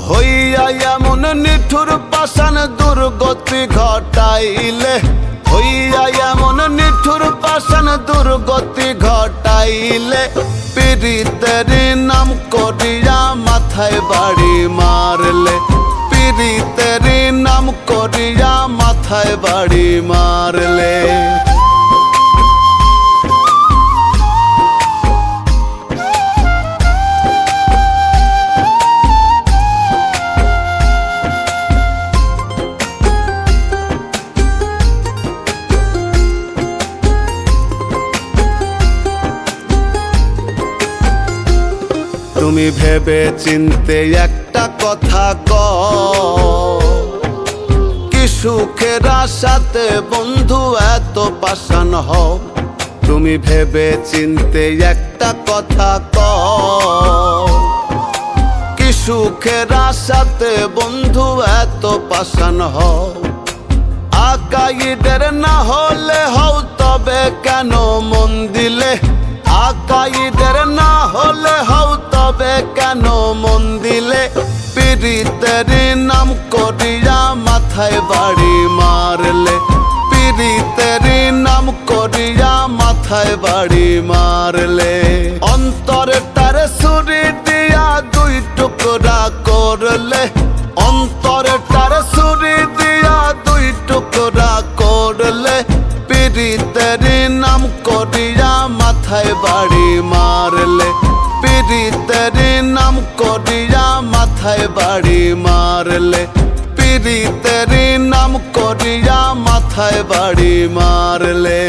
[SPEAKER 1] হইয়া এমন নিঠুর পাষাণ দুর্গতি ঘটাইলে, হইয়া এমন নিঠুর পাষাণ দুর্গতি ঘটাইলে, পিরিতেরি নাম করিয়া মাথায় বাড়ি মারলে, পিরিতেরি নাম করিয়া মাথায় বাড়ি মারলে। তুমি ভেবে চিনতে একটা কথা কও, কি সুখের আশাতে বন্ধু এত পাষাণ হও। তুমি ভেবে চিনতে একটা কথা কও, কি সুখের আশাতে বন্ধু এত পাষাণ হও। আকাইদের না হলে হও তবে কেন মন দিলে, আকাইদের না হলে হও তবে কেন মন দিলে, পিরিতেরি নাম করিয়া মাথায় বাড়ি মারলে, পিরিতেরি নাম করিয়া মাথায় বাড়ি মারলে। অন্তরটারে ছুরি দিয়া দুই টুকরা করলে, অন্তরটারে ছুরি দিয়া দুই মাথায় বাড়ি মারলে, পীড়িতের নাম করিয়া মাথায় বাড়ি মারলে, পীড়িতের নাম করিয়া মাথায় বাড়ি মারলে।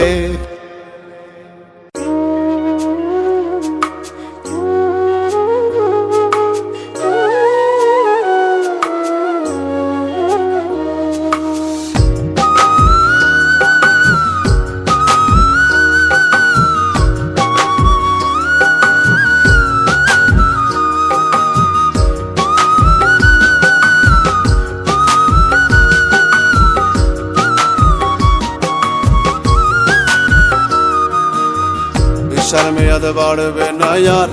[SPEAKER 2] নেশার মেয়াদ বাড়বে না আর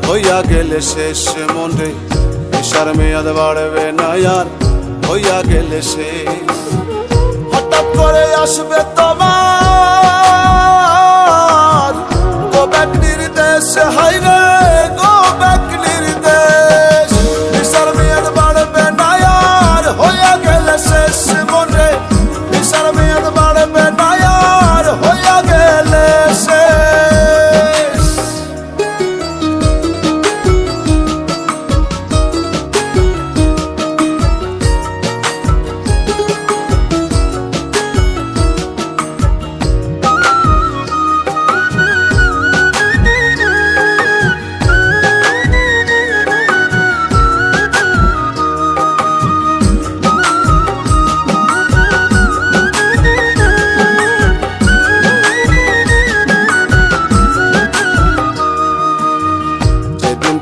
[SPEAKER 2] হইয়া গেলে শেষ মনে, নেশার মেয়াদ বাড়বে না আর হইয়া গেলে শেষ।
[SPEAKER 1] হঠাৎ করে আসবে তোমার গো ব্যাক নির্দেশ, হাই রে গো ব্যাক নির্দেশ। নেশার মেয়াদ বাড়বে না আর হইয়া গেলে শেষ মনে, নেশার মেয়াদ বাড়বে না আর হইয়া গেলে শেষ।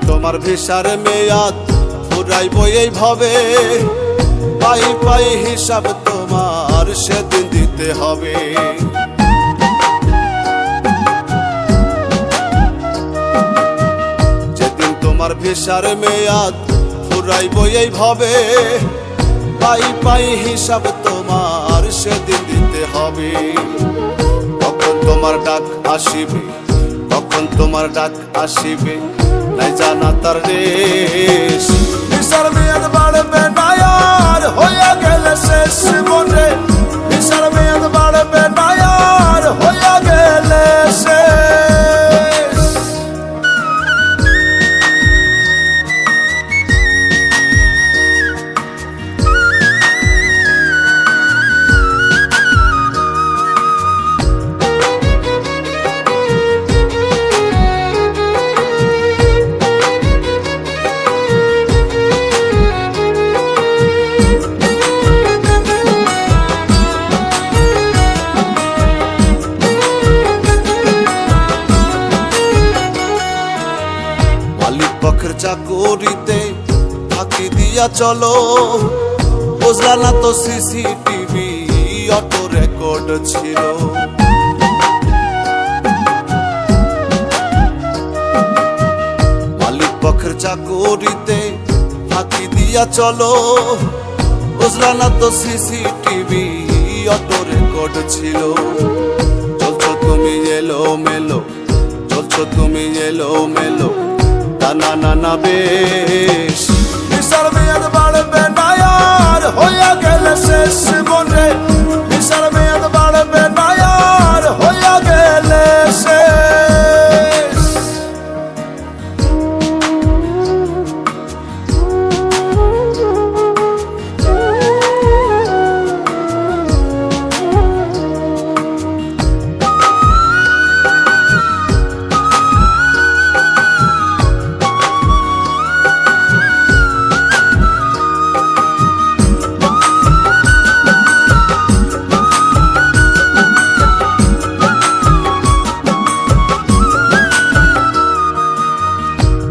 [SPEAKER 2] তোমার ভিসার মেয়াদ ফুরাইব এইভাবে, পাই পাই হিসাব তোমার সেদিন দিতে হবে। যেদিন তোমার ভিসার মেয়াদ ফুরাইব এইভাবে, পাই পাই হিসাব তোমার সেদিন দিতে হবে। কখন তোমার ডাক আসিবে, কখন তোমার ডাক আসিবে নাই জানা তার রেশ।
[SPEAKER 1] নেশার মেয়াদ বাড়বে না আর হইয়া গেলে শেষ মনে, নেশার মেয়াদ বাড়বে না আর হইয়া গেলে শেষ।
[SPEAKER 2] পক্ষের চাকুরিতে ফাঁকি দিয়া চলো, বুঝলা না তো সিসিটিভি অটো রেকর্ড ছিল। মালিক পক্ষের চাকুরিতে ফাঁকি দিয়া চলো, বুঝলা না তো সিসিটিভি অটো রেকর্ড ছিল। চলছো তুমি এলো মেলো, চলছো তুমি এলো মেলো, না না না বেশ।
[SPEAKER 1] নেশার মেয়াদ বাড়বে না আর হইয়া গেলে শেষ মনে, নেশার মেয়াদ বাড়বে না আর হইয়া গেলে শেষ।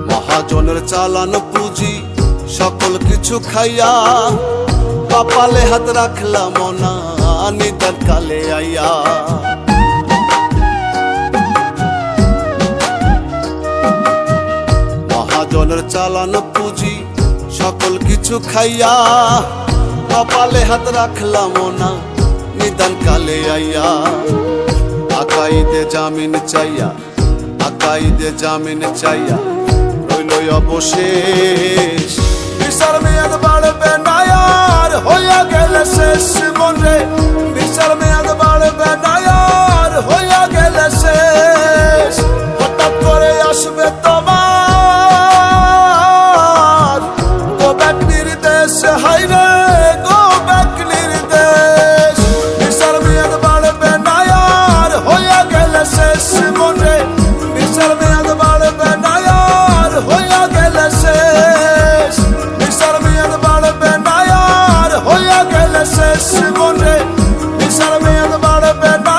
[SPEAKER 2] মহাজনের চালানো পুঁজি সকল কিছু খাইয়া, কপালে হাত রাখলাম না নিদান কালে আইয়া। মহাজনের চালানো পুঁজি সকল কিছু খাইয়া, কপালে হাত রাখলাম না নিদান কালে আইয়া। আকাইদে জামিন চাইয়া, আকাইদে জামিন চাইয়া রইল অবশেষ।
[SPEAKER 1] নেশার মেয়াদ বাড়বে না আর হইয়া গেলে শেষ মনে, নেশার মেয়াদ বাড়বে না আর হইয়া গেলে শেষ।
[SPEAKER 2] হাইরে গো ব্যাকলির দেশ বিচার মেয়াদ বাড়বে না আর হইয়া গেলে শেষ মনে বিচার মেয়াদ বাড়বে না আর হইয়া গেলে শেষ বিচার মেয়াদ বাড়বে না আর হইয়া গেলে শেষ মনে বিচার মেয়াদ বাড়বে না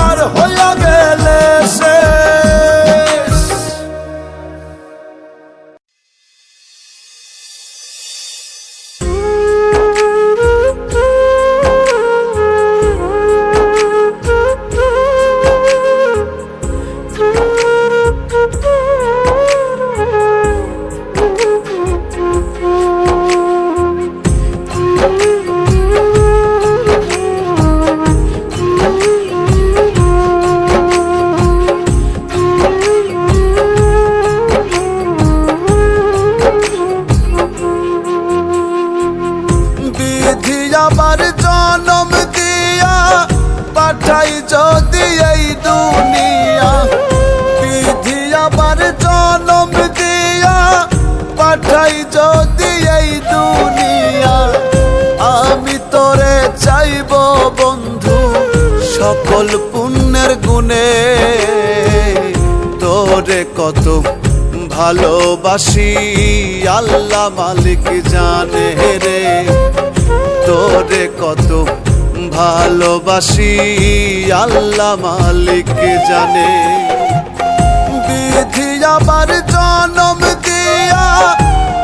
[SPEAKER 2] আর হইয়া গেলে শেষ। বিধি আবার জনম দিয়া পাঠাই যদি এই দুনিয়া বিধি আবার জনম দিয়া পাঠাই যদি এই দুনিয়া আমি তোরে চাইব বন্ধু সকল পুণ্যের গুণে তোরে কত ভালোবাসি আল্লাহ মালিক জানে রে তোরে কত ভালোবাসি আল্লাহ মালিক জানে বিধি আবার জনম দিয়া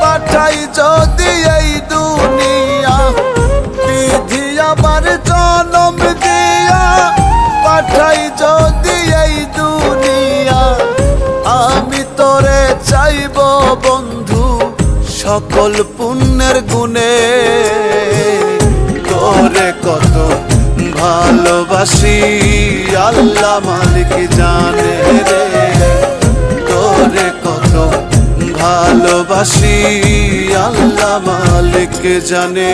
[SPEAKER 2] পাঠাই যদি এই দুনিয়া বিধি আবার জনম দিয়া পাঠাই যদি এই দুনিয়া আমি তোরে চাইব বন্ধু সকল পুণ্যের গুণে তোরে কত ভালোবাসি আল্লাহ মালিক জানে রে তোরে কত ভালোবাসি আল্লাহ মালিক জানে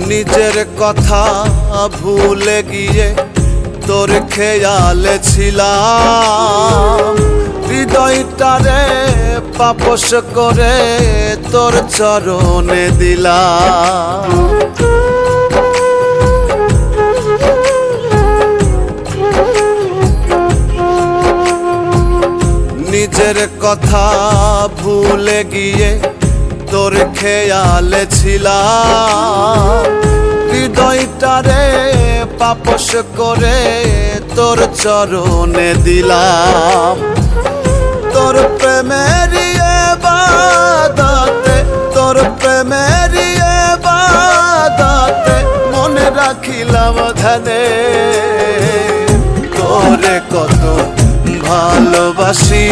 [SPEAKER 2] নিজের কথা ভুলে গিয়ে তোর খেয়ালে ছিলাম হৃদয়টারে পাপস করে তোর চরণে দিলাম নিজের কথা ভুলে গিয়ে তোর খেয়ালে ছিলাম হৃদয়টারে পাপস করে তোর চরণে দিলাম তোর প্রেমের ইবাদতে তোর প্রেমের ইবাদতে মনে রাখিলাম ধ্যানে তোরে কত ভালোবাসি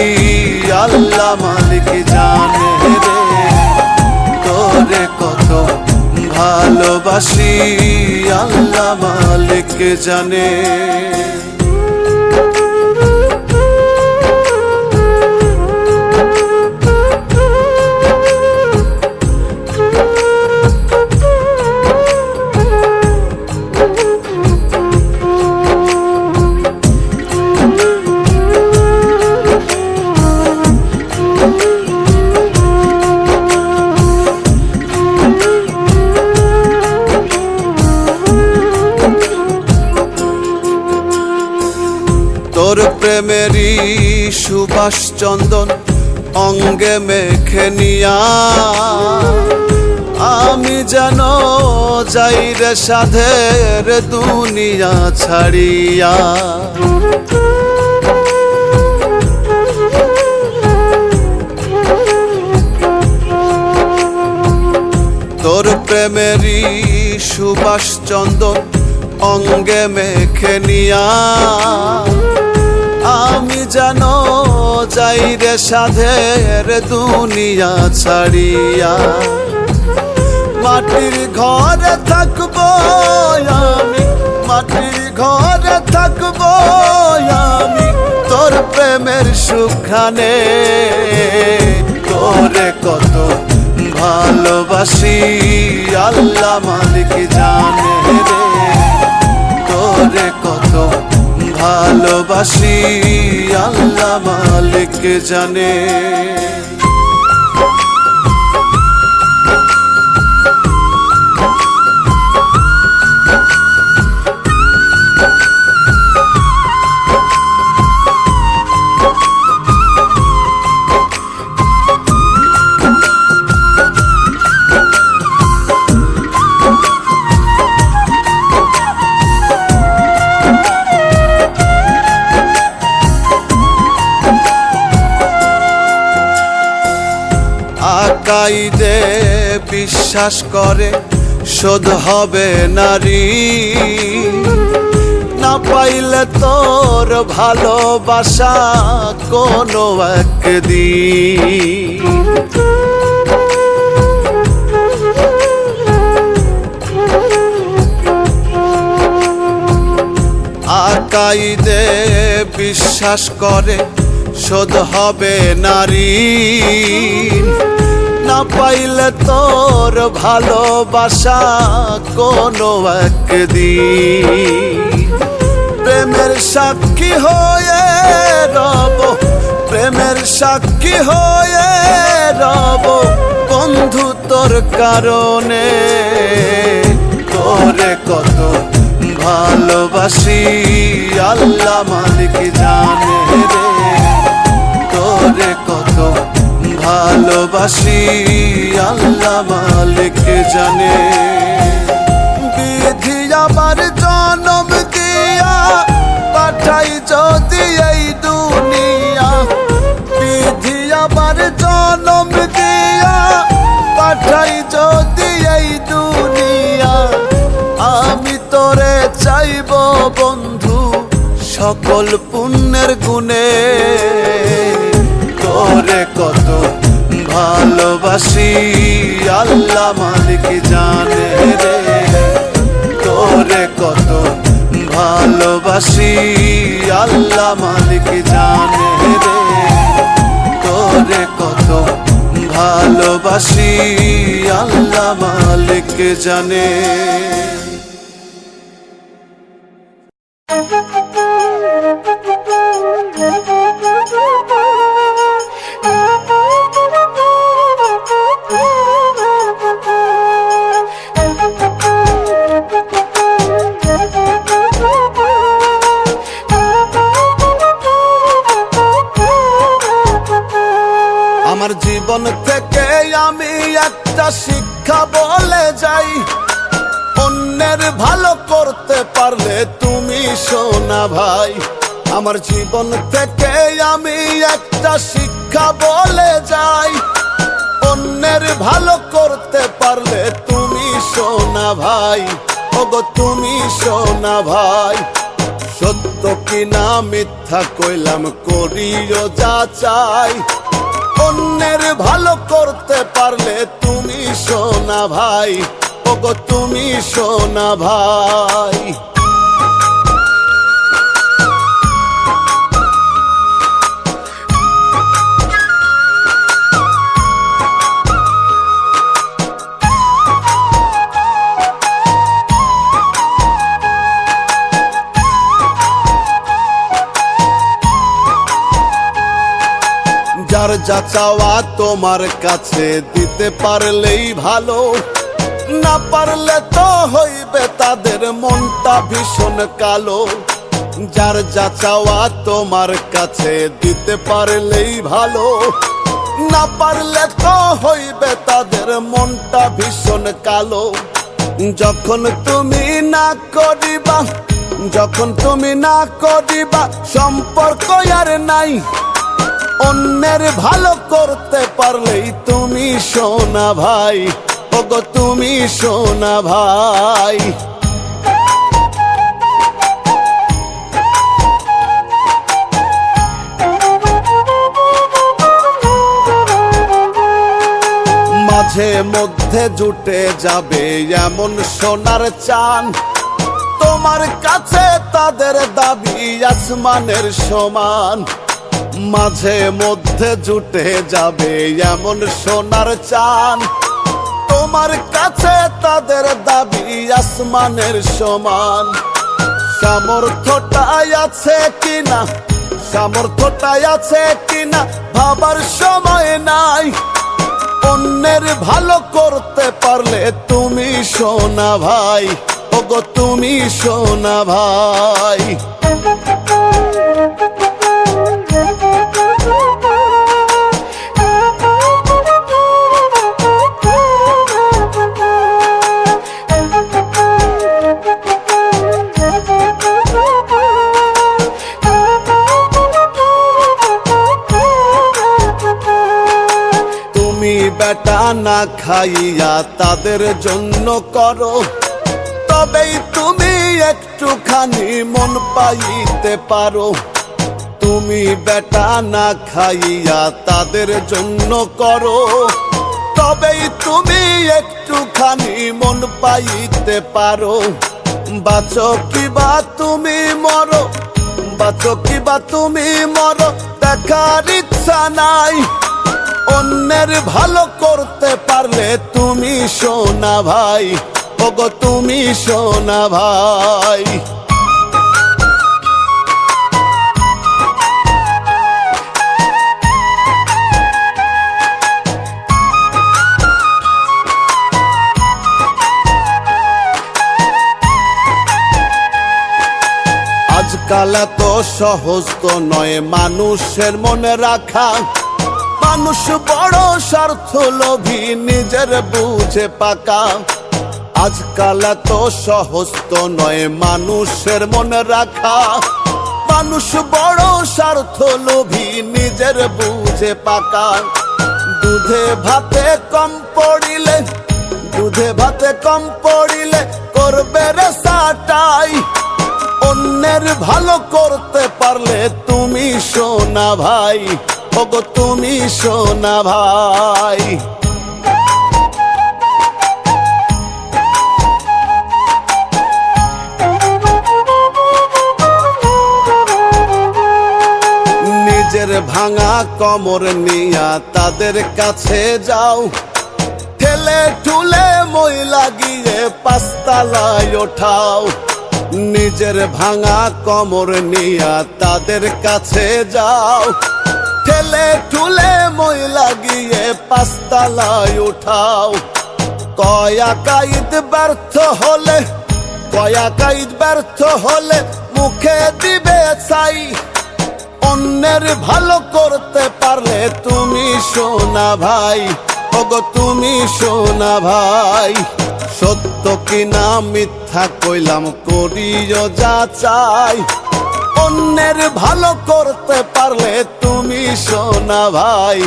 [SPEAKER 2] আল্লাহ মালিক জানে রে তোরে কত ভালোবাসি আল্লাহ মালিক জানে তোর প্রেমেরই সুবাস চন্দন অঙ্গে মেখে নিয়া আমি যেন যাই রে সাধের দুনিয়া ছাড়িয়া তোর প্রেমেরই সুবাস চন্দন অঙ্গে মেখে নিয়া আমি যেন যাই রে সাধের দুনিয়া ছাড়িয়া
[SPEAKER 1] মাটির ঘরে থাকবো আমি, মাটির ঘরে থাকবো আমি, তোর প্রেমের সুখানে। তোরে কত ভালোবাসি আল্লাহ মালিক জানে রে, তোরে কত ভালোবাসি আল্লাহ মালিক জানে। আকাইদে বিশ্বাস করে শোধ হবে নারী, না পাইলে তোর ভালোবাসা কোনো একদিন। আকাইদে বিশ্বাস করে শোধ হবে নারী, না পাইলে তোর ভালোবাসা কোনো একদিন। প্রেমের সাক্ষী হয়ে রব, প্রেমের সাক্ষী হয়ে রব বন্ধু তোর কারণে। তোরে কত ভালোবাসি আল্লাহ মালিক জানে রে, তোরে কত ভালোবাসি আল্লাহ মালিক জানে। বিধি আবার জনম দিয়া পাঠাই যদি এই দুনিয়া, বিধি আবার জনম দিয়া পাঠাই যদি এই দুনিয়া, আমি তোরে চাইব বন্ধু সকল পুণ্যের গুণে। তোরে কত ভালোবাসি আল্লাহ মালিক জানে রে, তোরে কত ভালোবাসি আল্লাহ মালিক জানে রে, তোরে কত ভালোবাসি আল্লাহ মালিক জানে। আমার জীবন থেকে আমি একটা শিক্ষা বলে যাই, অন্যের ভালো করতে পারলে তুমি সোনা ভাই। আমার জীবন থেকে আমি একটা শিক্ষা বলে যাই, অন্যের ভালো করতে পারলে তুমি সোনা ভাই। ওগো তুমি সোনা ভাই, সত্য কিনা মিথ্যা কইলাম করিও যা চাই, অন্যের ভালো করতে পারলে তুমি সোনা ভাই। ওগো তুমি সোনা ভাই। যার যা চাওয়া তোমার কাছে দিতে পারলেই ভালো, না পারলে তো হইবে তাদের মনটা ভীষণ কালো। যার যা চাওয়া তোমার কাছে দিতে পারলেই ভালো, না পারলে তো হইবে তাদের মনটা ভীষণ কালো। যখন তুমি না করিবা, যখন তুমি না করিবা সম্পর্ক আর নাই, অন্যের ভালো করতে পারলেই তুমি সোনা ভাই। ওগো তুমি সোনা ভাই। মাঝে মধ্যে জুটে যাবে এমন সোনার চান, তোমার কাছে তাদের দাবি আসমানের সমান। মাঝে মধ্যে জুটে যাবে এমন সোনার চান, তোমার কাছে তাদের দাবি আসমানের সমান। সামর্থ্যটাই আছে কিনা, সামর্থ্যটাই আছে কিনা ভাবার সময় নাই। অন্যের ভালো করতে পারলে তুমি সোনা ভাই, ওগো তুমি সোনা ভাই। বেটা না খাইয়া তাদের জন্য করো, তবেই তুমি একটুখানি মন পাইতে পারো। তুমি বেটা না খাইয়া তাদের জন্য করো, তবেই তুমি একটুখানি মন পাইতে পারো। বাঁচো কিবা তুমি মরো, বাঁচো কিবা তুমি মরো, দেখার ইচ্ছা নাই। অন্যের ভালো করতে পারলে তুমি সোনা ভাই, ওগো তুমি সোনা ভাই। আজকাল এত সহজ তো নয় মানুষের মনে রাখা। মানুষ বড় স্বার্থ লোভী, নিজের বুঝে পাকা। আজকাল এত সহজ তো নয় মানুষের মনে রাখা। মানুষ বড় স্বার্থ লোভী, নিজের বুঝে পাকা। দুধে ভাতে কম পড়িলে, দুধে ভাতে কম পড়িলে করবে রে সাটাই। অন্যের ভালো করতে পারলে তুমি সোনা ভাই, ওগো তুমি সোনা ভাই। নিজের ভাঙা কোমর নিয়া তাদের কাছে যাও, ঠেলে ঠুলে মই লাগিয়ে পাঁচতলায় ওঠাও। নিজের ভাঙা কোমর নিয়া তাদের কাছে যাও, ঠেলে ঠুলে মই লাগিয়ে পাঁচতলায় উঠাও। কয়া কাইদ ব্যর্থ হলে, কয়া কাইদ ব্যর্থ হলে মুখে দিবে ছাই। অন্যের ভালো করতে পারলে তুমি সোনা ভাই, ওগো তুমি সোনা ভাই। সত্য কিনা মিথ্যা কইলাম করিও যা চাই। অন্যের ভালো করতে পারলে তুমি সোনা ভাই,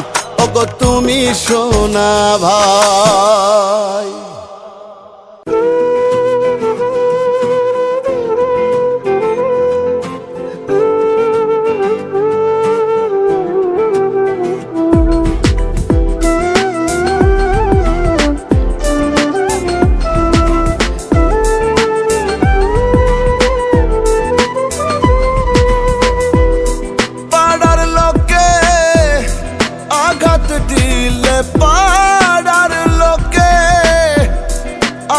[SPEAKER 1] ওগো তুমি সোনা ভাই। পাড়ার লোকে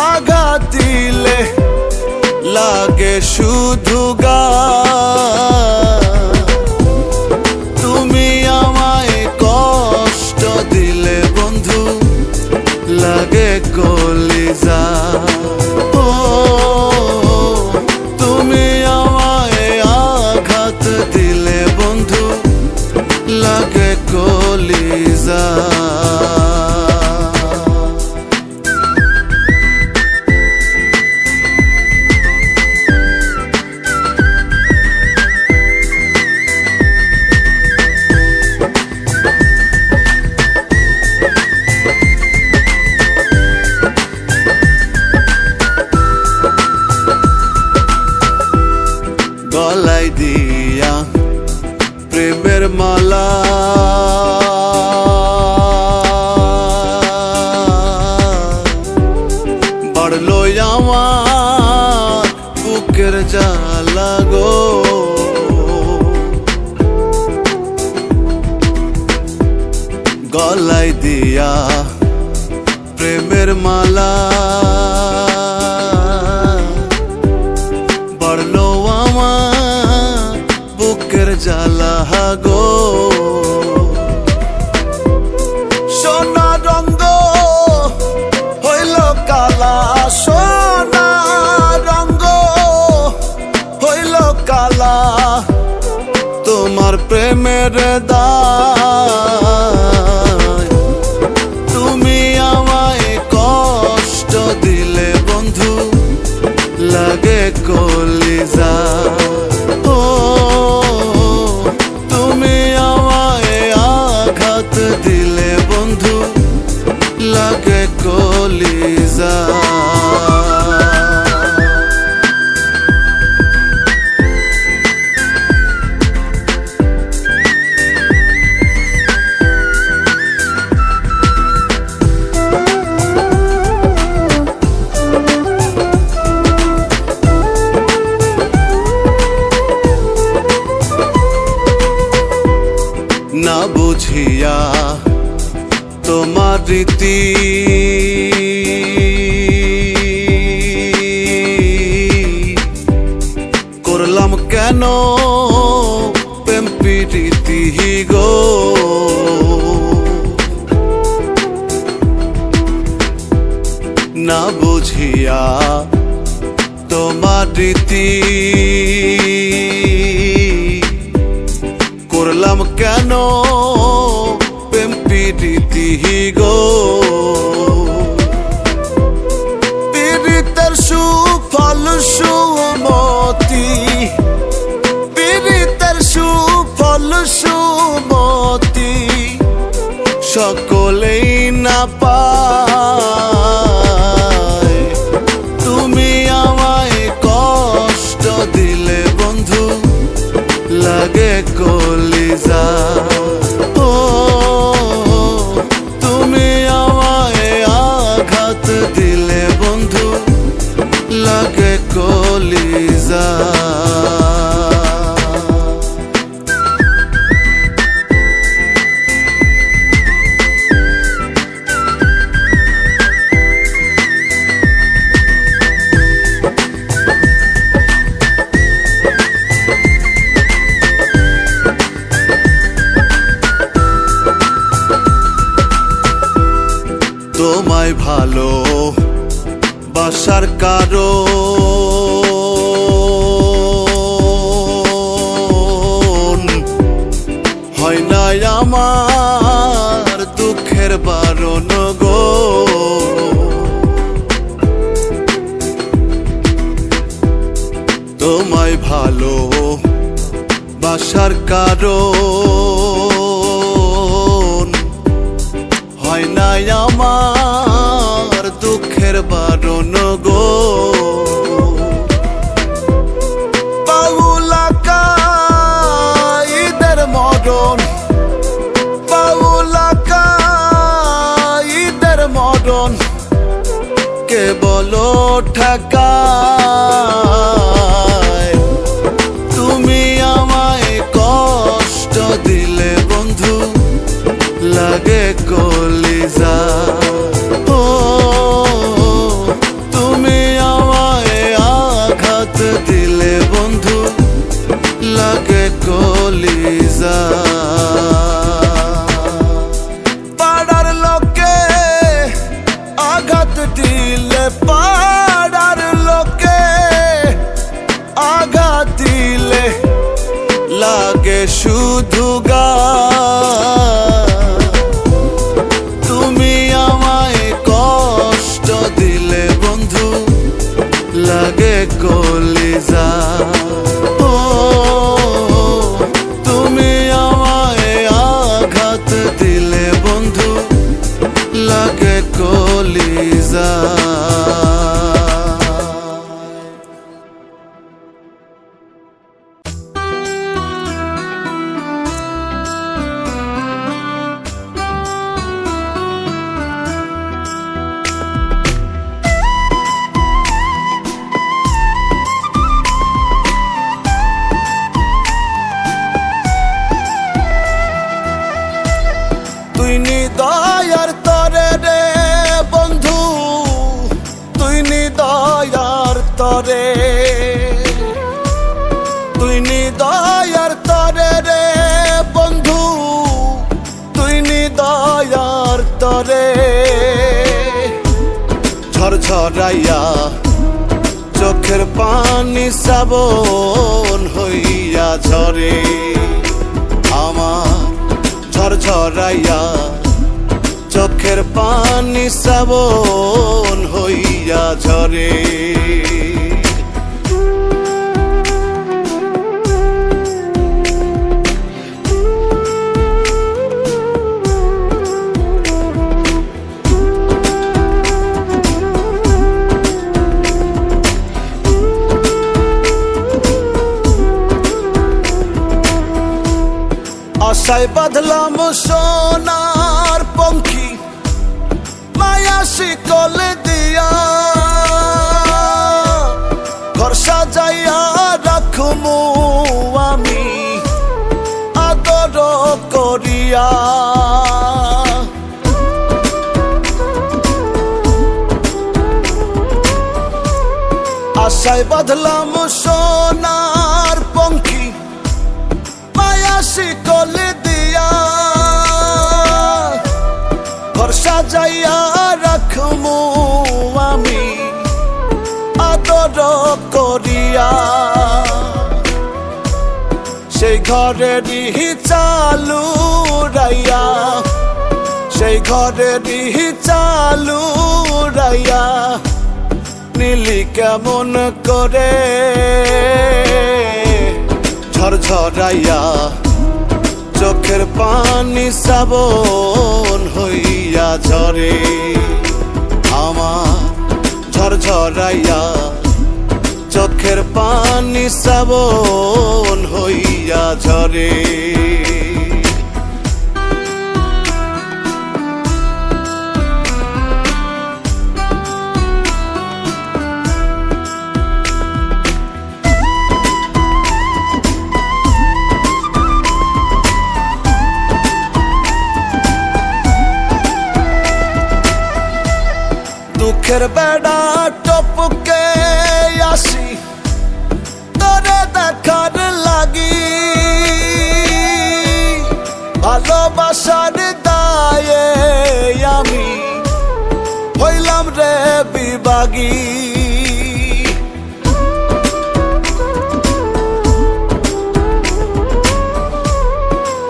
[SPEAKER 1] আঘাত দিলে লাগে শুধু গান। তুমি আমায় কষ্ট দিলে বন্ধু লাগে কলিজা। ও তুমি আমায় আঘাত দিলে বন্ধু লাগে কলিজা। গলায় দিয়া প্রেমের মালা বাড়লো আমার বুকের জ্বালা গো। গলায় দিয়া প্রেমের মালা বাড়লো আমার বুকের জ্বালা গো। সোনা রঙ্গ হইল কালা, সোনা রঙ্গ হইল কালা, তোমার প্রেমের দায়। তুমি আমায় কষ্ট দিলে বন্ধু, লাগে কলিজা। ও তুমি আমায় আঘাত দিলে বন্ধু, লাগে কলিজা। না বুঝিয়া তোমার রীতি করলাম কেন প্রেম প্রীতি গো। না বুঝিয়া তোমার রীতি করলাম কেন প্রেম প্রীতি গো। পীড়িতের সুফল সুমতি, পীড়িতের সুফল সুমতি, সকলেই না পায়। তুমি আমায় কষ্ট দিলে বন্ধু, লাগে কলিজা। ও তুমি আমায় আঘাত দিলে বন্ধু, লাগে কলিজা। তোমায় ভালো বাসার কারণ হয় না আমার দুঃখের বারণ গো। তোমায় ভালো বাসার কারণ হয় না আমার দুঃখের বারণ গো। বাউলাকা ঈদের মরণ, বাউলাকা ঈদের মরণ, কে বলো ঠেকায়। তুমি আমায় কষ্ট দিলে বন্ধু, লাগে কলিজা। ও তুমি আমায় আঘাত দিলে বন্ধু, লাগে কলিজা। পাড়ার লোকে আঘাত দিলে, পাড়ার লোকে আঘাত দিলে, লাগে শুধু গা। তুমি আমায় কষ্ট দিলে বন্ধু, লাগে কলিজা। ও তুমি আমায় আঘাত দিলে বন্ধু, লাগে কলিজা। তরে, তুই নিদয়ার তরে রে বন্ধু, তুই নিদয়ার তরে। ঝরঝরাইয়া চোখের পানি শ্রাবণ হইয়া ঝরে আমার, ঝরঝরাইয়া চোখের পানি শ্রাবণ হইয়া ঝরে। আশায় বাঁধলাম সোনার পঙ্খী, মায়া শিকল দিয়া, ঘর সাজাইয়া রাখমু আমি আদর করিয়া। আশায় বাঁধলাম সোনার পঙ্খী, মায়া শিকল দিয়া, ঘর সাজাইয়া রাখমু আমি আদর করিয়া। সেই ঘরেরই চালু রাইয়া, সেই ঘরেরই চালু রাইয়া, নীলি কেমন করে ঝরঝরাইয়া চোখের পানি শ্রাবণ হইয়া ঝরে আমার, ঝরঝরাইয়া চোখের পানি শ্রাবণ হইয়া ঝরে। দুঃখের বেড়া টপকে আসি তোরে দেখার লাগি, ভালোবাসার দায়ে আমি হইলাম রে বিভাগী।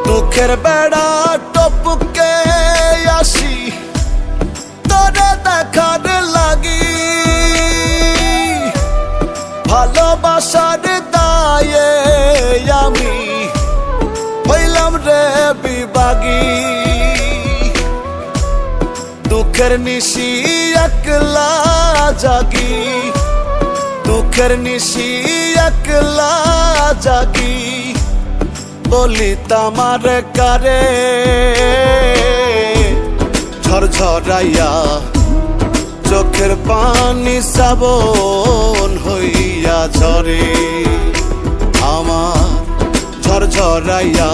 [SPEAKER 1] দুঃখের বেড়া টপকে আসি তোরে দেখার লাগি, ভালোবাসার দায়ে আমি হইলাম রে বিভাগী। দুঃখের নিশি একলা জাগি, দুঃখের নিশি একলা জাগি, বলি তামার কারে ঝরঝরাইয়া চোখের পানি শ্রাবণ হইয়া ঝরে আমার, ঝরঝরাইয়া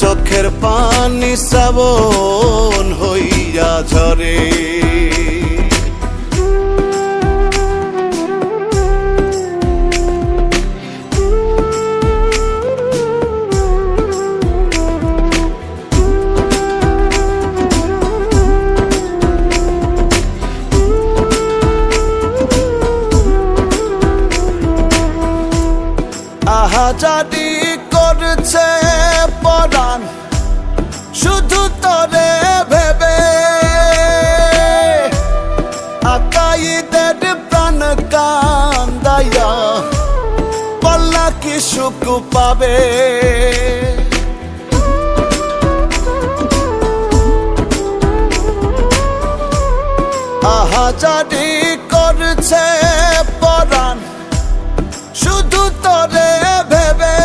[SPEAKER 1] চোখের পানি শ্রাবণ হইয়া ঝরে। আহাজারি করছে পরাণ শুধু তরে ভেবে, আকাইদের প্রাণ কান্দাইয়া পাল্লা কি সুখ পাবে। আহাজারি করছে পরাণ শুধু তরে ভেবে,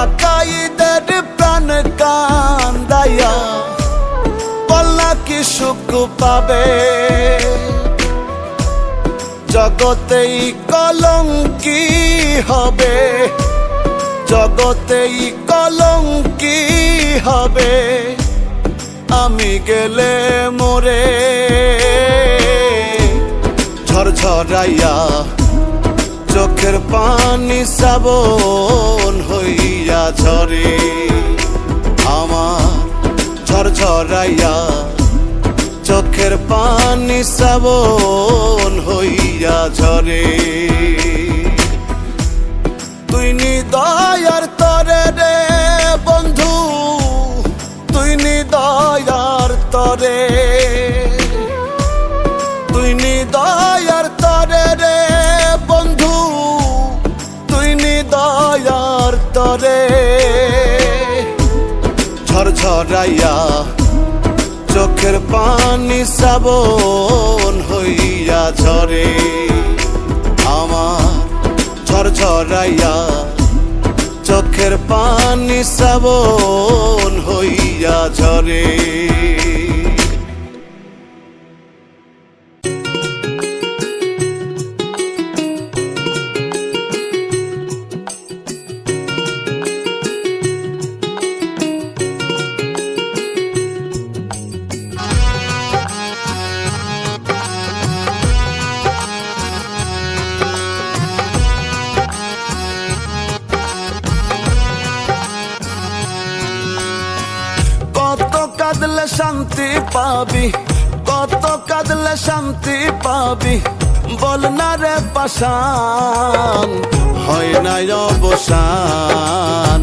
[SPEAKER 1] আকাইদের প্রাণ কান্দাইয়া পাল্লা কি সুখ পাবে। জগতেই কলঙ্কি হবে, জগতেই কলঙ্কি হবে, আমি গেলে মোরে ঝরাইয়া চোখের পানি শ্রাবণ হইয়া ঝরে আমার ঝরঝরাইয়া চোখের পানি শ্রাবণ হইয়া ঝরে তুই নিদয়ার তরে রে বন্ধু তুই নিদয়ার তরে তুই নিদয়ার তরে রে বন্ধু তুই নিদয়ার তরে ঝরঝরাইয়া চোখের পানি শ্রাবণ হইয়া ঝরে আমার ঝরঝরাইয়া চোখের পানি শ্রাবণ হইয়া ঝরে কত কাঁদলে শান্তি পাবি কত কাঁদলে শান্তি পাবি বল না রে পাষাণ হয় না অবসান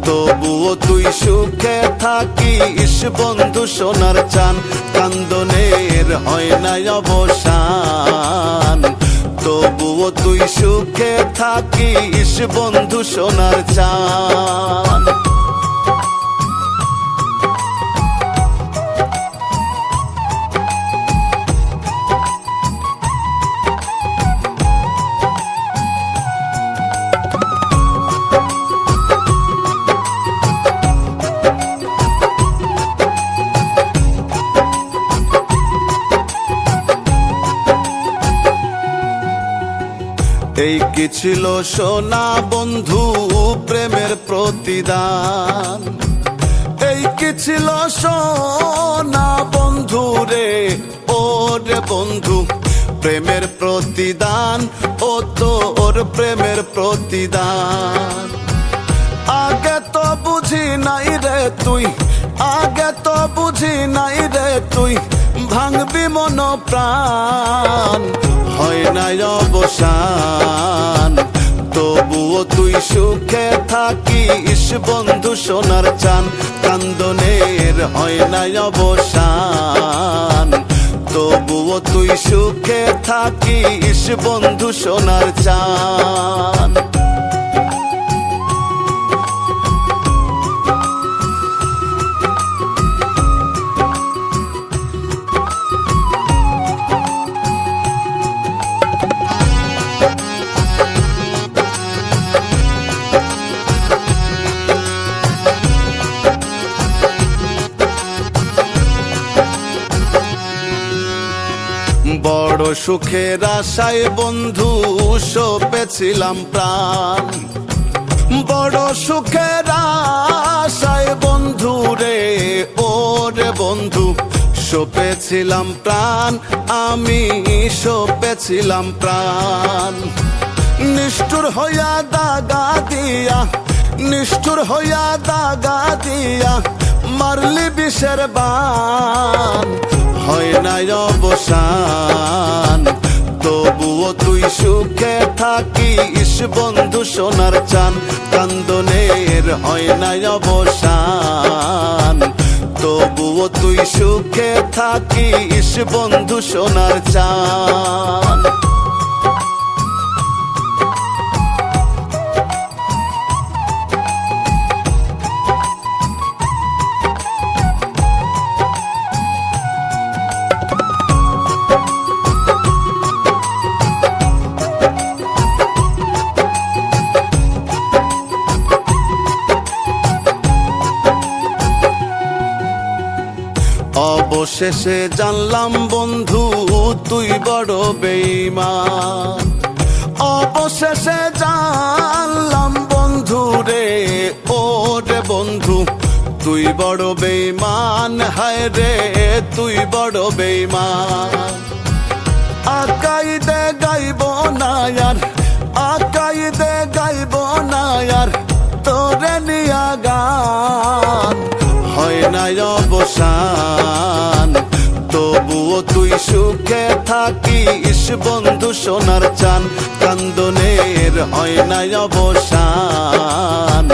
[SPEAKER 1] তবুও তুই সুখে থাকিস বন্ধু সোনার চান কান্দনের হয় না অবসান তবুও তুই সুখে থাকিস বন্ধু সোনার চান এই কি ছিল সোনা বন্ধু প্রেমের প্রতিদান এই কি ছিল সোনা বন্ধু রে ও রে বন্ধু প্রেমের প্রতিদান ও তোর প্রেমের প্রতিদান আগে তো বুঝি নাই রে তুই আগে তো বুঝি নাই রে তুই ভাঙবি মন প্রাণ হয় না অবসান তবুও তুই সুখে থাকিস বন্ধু সোনার চান কান্দনের হয় না অবসান তবুও তুই সুখে থাকিস বন্ধু সোনার চান বড় সুখের আশায় বন্ধু সপেছিলাম প্রাণ বড় সুখের আশায় বন্ধু রে ও রে বন্ধু সপেছিলাম প্রাণ আমি সপেছিলাম প্রাণ নিষ্ঠুর হইয়া দাগা দিয়া নিষ্ঠুর হইয়া দাগা দিয়া মারলি বিষের বান হয় না অবসান তবুও তুই সুখে থাকিস বন্ধু সোনার চান কান্দনের হয় না অবসান তবুও তুই সুখে থাকিস বন্ধু সোনার চান অবশেষে জানলাম বন্ধু তুই বড় বেঈমান অবশেষে জানলাম বন্ধু রে ও রে বন্ধু তুই বড় বেঈমান হায় রে তুই বড় বেঈমান আকাইদে গাইব না আর, আকাইদে গাইব না আর তোরে নিয়া গান। হয় না অবসান তবুও তুই সুখে থাকিস বন্ধু সোনার চান, কান্দনের হয় না অবসান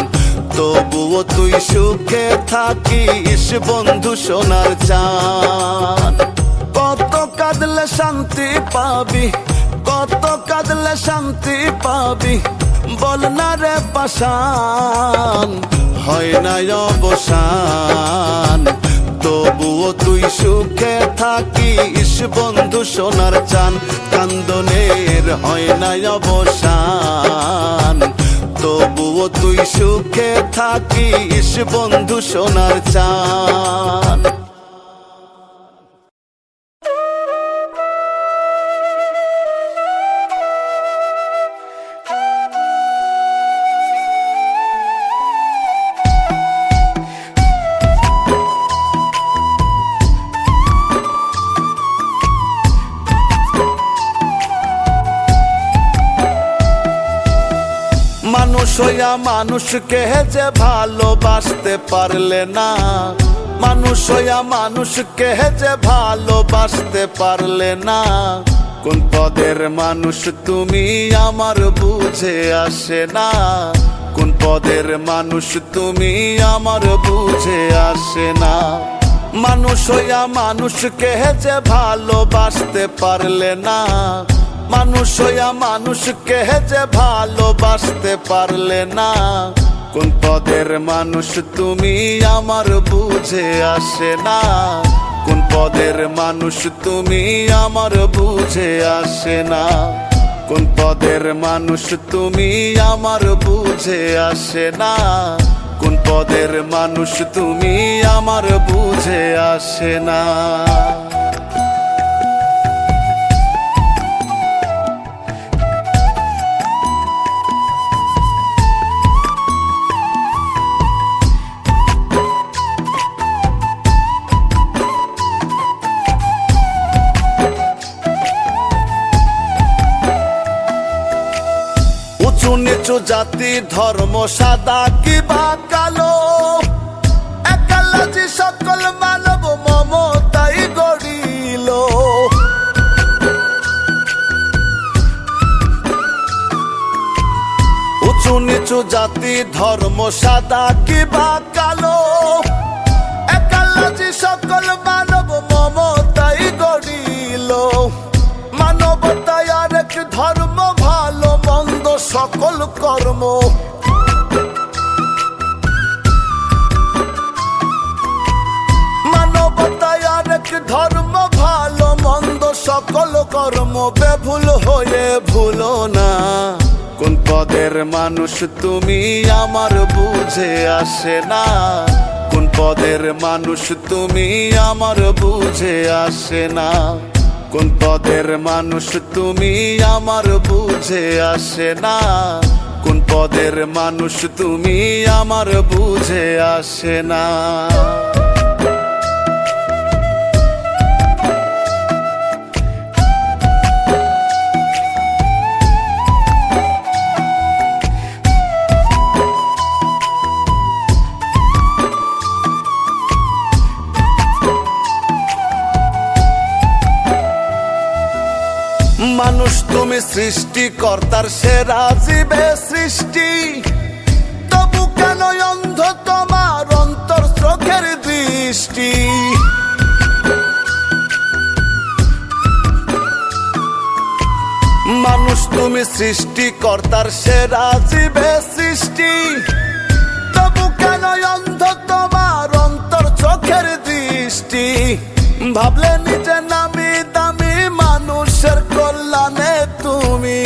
[SPEAKER 1] তবুও তুই সুখে থাকিস বন্ধু সোনার চান। কত কাঁদলে শান্তি পাবি, কত কাঁদলে শান্তি পাবি বল না রে পাষাণ। হয় না অবসান তবুও তুই সুখে থাকিস বন্ধু সোনার চান, কান্দনের হয় না অবসান তবুও তুই সুখে থাকিস বন্ধু সোনার চান। মানুষ হইয়া মানুষকে যে ভালোবাসতে পারলে না, মানুষ হইয়া মানুষকে যে ভালোবাসতে পারলে না, কোন পদের মানুষ তুমি আমার বুঝে আসে না, কোন পদের মানুষ তুমি আমার বুঝে আসে না। মানুষ হইয়া মানুষকে যে ভালোবাসতে পারলে না, মানুষ হইয়া মানুষকে যে ভালোবাসতে পারলে না, কোন পদের মানুষ তুমি আমার বুঝে আসে না, কোন পদের মানুষ তুমি আমার বুঝে আসে না, কোন পদের মানুষ তুমি আমার বুঝে আসে না, কোন পদের মানুষ তুমি আমার বুঝে আসে না। উঁচু নিচু জাতি ধর্ম সাদা কিবা কালো, একালাজি সকল মানব মমতাই গড়িল। উঁচু নিচু জাতি ধর্ম সাদা কিবা কালো, একালাজি সকল মানব মমতাই গড়িল। মানবতায় আরেক ধর্ম ভালো মন্দ সকল কর্ম, মানবতায় আরেক ধর্ম ভালো মন্দ সকল কর্ম। বেভুল হয়ে ভুলো না, কোন পদের মানুষ তুমি আমার বুঝে আসে না, কোন পদের মানুষ তুমি আমার বুঝে আসে না, কোন পদের মানুষ তুমি আমার বুঝে আসে না, কোন পদের মানুষ তুমি আমার বুঝে আসে না। মানুষ তুমি সৃষ্টিকর্তার সেরা জীবে সৃষ্টি, তবু কেন অন্ধ তোমার অন্তর চোখের দৃষ্টি। মানুষ তুমি সৃষ্টিকর্তার সেরা জীবে সৃষ্টি, তবু কেন অন্ধ তোমার অন্তর চোখের দৃষ্টি। ভাবলে নিজে নামি দামি মানুষের কল্যাণে তুমি,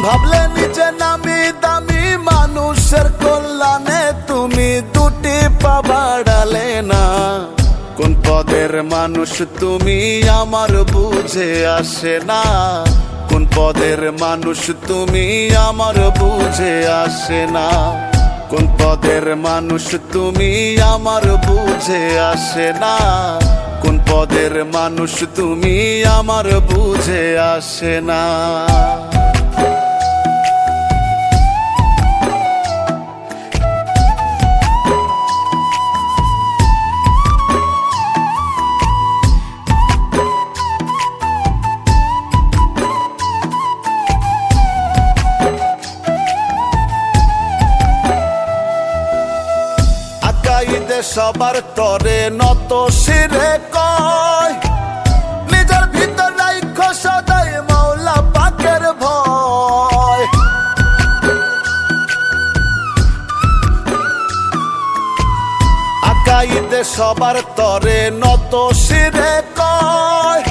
[SPEAKER 1] ভাবলে নিজে নামি দামি মানুষের কল্যাণে তুমি দুটি পা বাড়ালে না। কোন পদের মানুষ তুমি আমার বুঝে আসে না, কোন পদের মানুষ তুমি আমার বুঝে আসে না, কোন পদের মানুষ তুমি আমার বুঝে আসে না, কোন পদের মানুষ তুমি আমার বুঝে আসে না। আকাইদে সবার তরে নত শিরে কয়, নিজের ভিতর রাইখো সদাই মাওলা পাকের ভয়। আকাইদে সবার তরে নত শিরে কয়,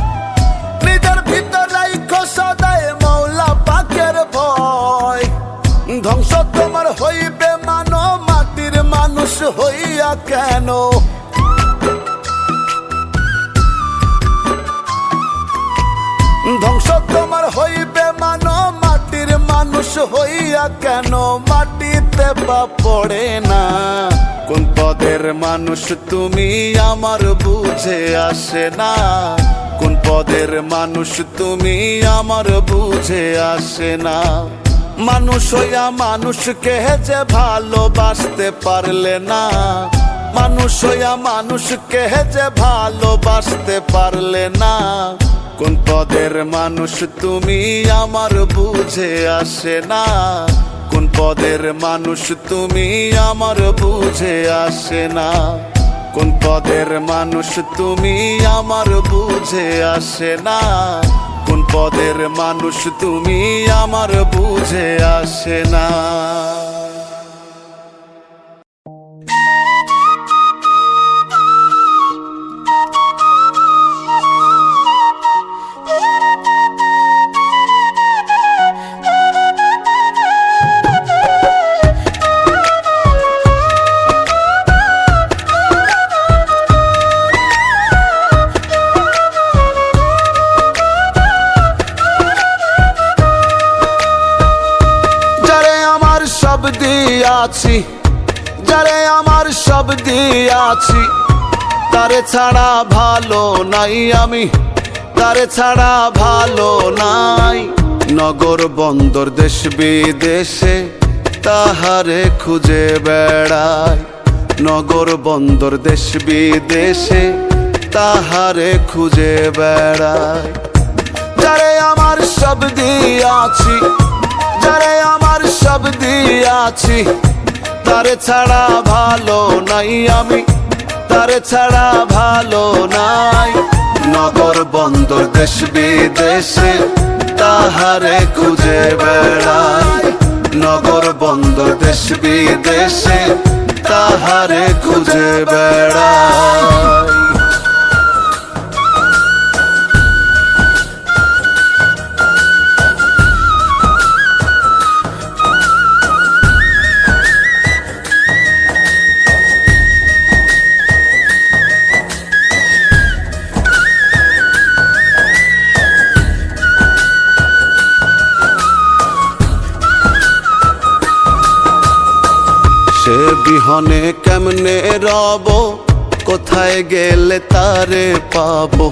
[SPEAKER 1] নিজের ভিতর রাইখো সদাই মাওলা পাকের ভয়। ধ্বংস তোমার হইবে মানো মাটির মানুষ হইয়া কেন, ধ্বংস তোমার হইবে মানো মাটির মানুষ হইয়া কেন, মাটিতে পা পড়ে না। কোন পদের মানুষ তুমি আমার বুঝে আসে না, কোন পদের মানুষ তুমি আমার বুঝে আসে না। মানুষ হইয়া মানুষকে যে ভালোবাসতে পারলে না, মানুষ হইয়া মানুষকে যে ভালোবাসতে পারলে না। কোন পদের মানুষ তুমি আমার বুঝে আসে না, কোন পদের মানুষ তুমি আমার বুঝে আসে না। কোন পদের মানুষ তুমি আমার বুঝে আসে না, কোন পদের মানুষ তুমি আমার বুঝে আসে না। দিয়াছি যারে আমার সব দিয়াছি, তারে ছাড়া ভালো নাই আমি, তারে ছাড়া ভালো নাই। নগর বন্দর দেশ বিদেশে তাহারে খুঁজে বেড়াই, নগর বন্দর দেশ বিদেশে তাহারে খুঁজে বেড়াই। যারে আমার সব দিয়াছি, যারে আমার সব দিয়াছি, তারে ছাড়া ভালো নাই আমি, তারে ছাড়া ভালো নাই। নগর বন্দর দেশ বিদেশে তাহারে খুঁজে বেড়াই, নগর বন্দর দেশ বিদেশে তাহারে খুঁজে বেড়াই। সে বিহনে কেমনে রব, কোথায় গেলে তারে পাবো।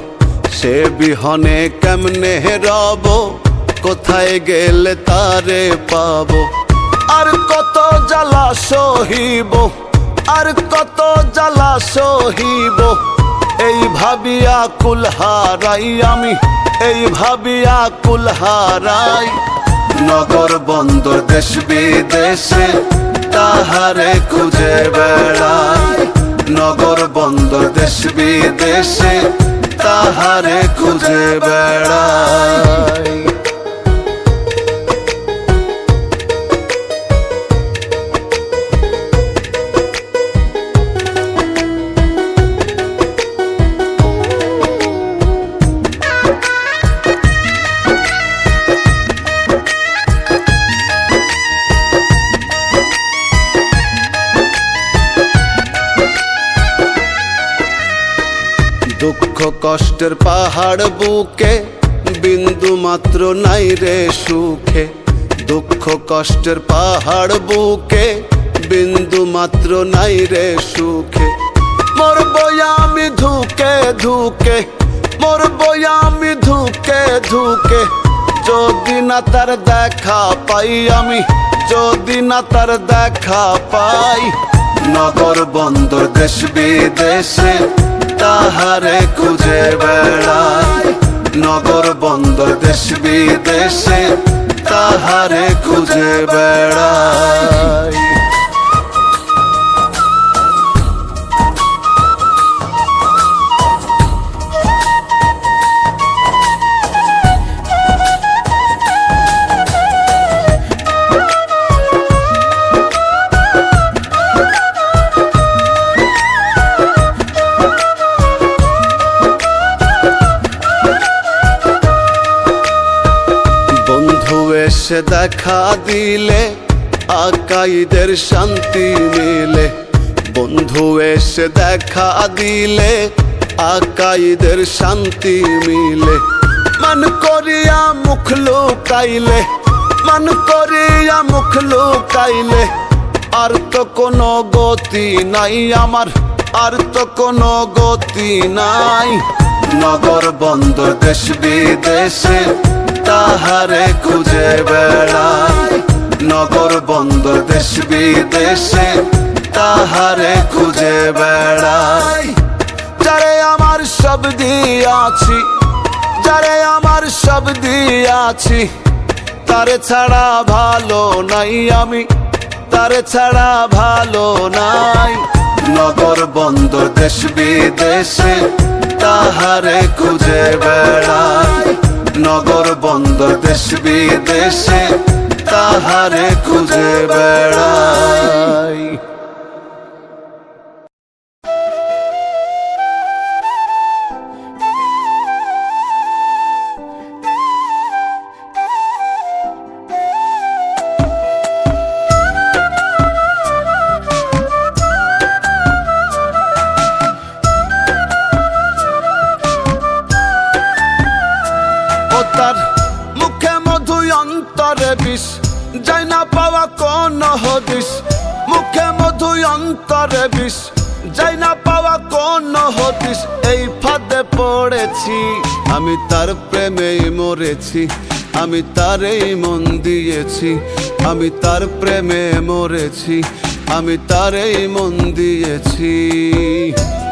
[SPEAKER 1] সে বিহনে কেমনে রব, কোথায় গেলে তারে পাবো। আর কত জ্বালা সহিব, আর কত জ্বালা সহিব, এই ভাবিয়া কুল হারাই আমি, এই ভাবিয়া কুল হারাই। নগর বন্দর দেশ বিদেশে তাহারে খুঁজে বেড়াই, নগর বন্দর দেশ বিদেশে তাহারে খুঁজে বেড়াই। দুঃখ কষ্টের পাহাড় বুকে বিন্দু মাত্র নাই রে সুখে, দুঃখ কষ্টের পাহাড় বুকে বিন্দু মাত্র নাই রে সুখে। মরবো আমি ধুকে ধুকে, মরবো আমি ধুকে ধুকে, যদি না তার দেখা পাই আমি, যদি না তার দেখা পাই। নগর বন্দর দেশ বিদেশে তাহারে খুঁজে বেড়াই, নগর বন্দর দেশ বিদেশে তাহারে খুঁজে বেড়াই। এসে দেখা দিলে আকাইদের শান্তি মিলে, বন্ধু এসে দেখা দিলে আকাইদের শান্তি মিলে। মান করিয়া মুখ লুকাইলে, মান করিয়া মুখ লুকাইলে, আর তো কোনো গতি নাই আমার, আর তো কোনো গতি নাই। নগর বন্দর দেশ বিদেশে তাহারে খুঁজে বেড়াই, নগর বন্দর দেশ বিদেশে তাহারে খুঁজে বেড়াই। যারে আমার সব দিয়াছি, যারে আমার সব দিয়াছি, তারে ছাড়া ভালো নাই আমি, তারে ছাড়া ভালো নাই। নগর বন্দর দেশ বিদেশে তাহারে খুঁজে বেড়াই, নগর বন্দর দেশ বিদেশে তাহারে খুঁজে বেড়াই। তার মুখে মধু অন্তরে বিষ, যাই না পাওয়া কোন হদিস, মুখে মধু অন্তরে বিষ, যাই না পাওয়া কোন হদিস। এই ফাঁদে পড়েছি আমি, তার প্রেমেই মরেছি, আমি তারেই মন দিয়েছি, আমি তার প্রেমে মরেছি, আমি তারেই মন দিয়েছি।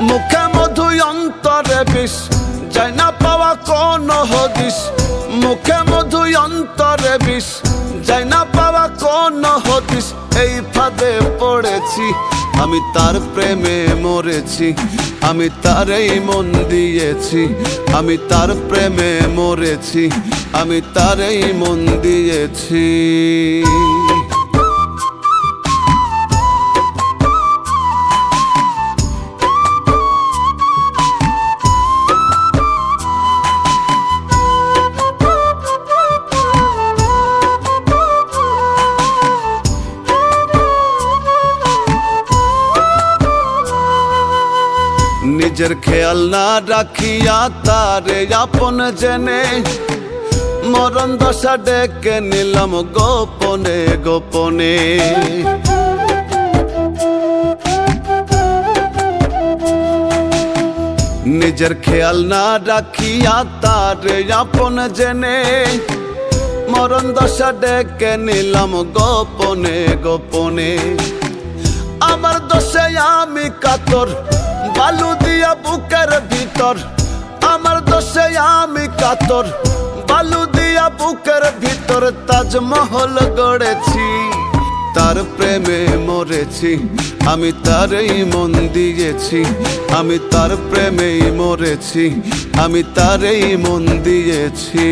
[SPEAKER 1] মুখে মধু অন্তরে বিষ, যাই না পাওয়া কোন হদিস, মুখে মধু অন্তরে বিষ, যাই না পাওয়া কোন হদিস। এই ফাঁদে পড়েছি আমি, তার প্রেমে মরেছি, আমি তারেই মন দিয়েছি, আমি তার প্রেমে মরেছি, আমি তারেই মন দিয়েছি। নিজের খেয়াল না রাখিয়া তারে আপন জেনে, মরণ দশা ডেকে নিলাম গোপনে গোপনে। নিজের খেয়াল না রাখিয়া তারে আপন জেনে, মরণ দশা ডেকে নিলাম গোপনে গোপনে। আমার দোষে আমি কাতর, বালু দিয়া বুকের ভিতর, আমার দোষে আমি কাতর, বালু দিয়া বুকের ভিতর। তাজমহল গড়েছি, তার প্রেমে মরেছি, আমি তারেই মন দিয়েছি, আমি তার প্রেমেই মরেছি, আমি তারেই মন দিয়েছি।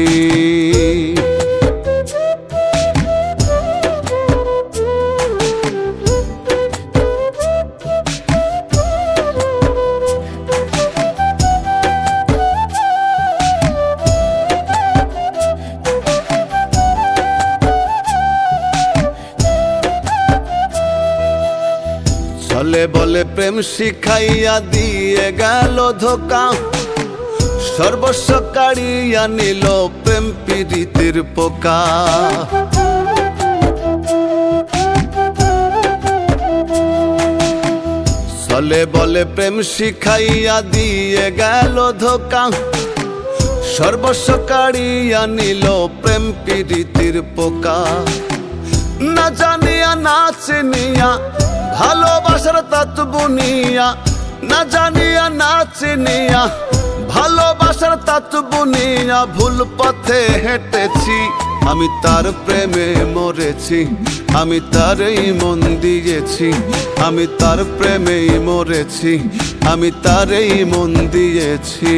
[SPEAKER 1] ছলে বলে প্রেম শিখাইয়া দিয়ে গেল ধোকা, সর্বস্ব কাড়িয়া নিল প্রেম পীড়িতের পোকা। বলে বলে প্রেম শিখাইয়া দিয়ে গেল ধোকা, সর্বস্ব কাড়িয়া নিল প্রেম প্রীতির পোকা। না জানিয়া না চিনিয়া ভালোবাসার তাত বুনিয়া, না জানিয়া না চিনিয়া ভালোবাসার তাত বুনিয়া ভুল পথে হেঁটেছি। আমি তার প্রেমে মরেছি, আমি তারই মন দিয়েছি, আমি তার প্রেমেই মরেছি, আমি তারই মন দিয়েছি।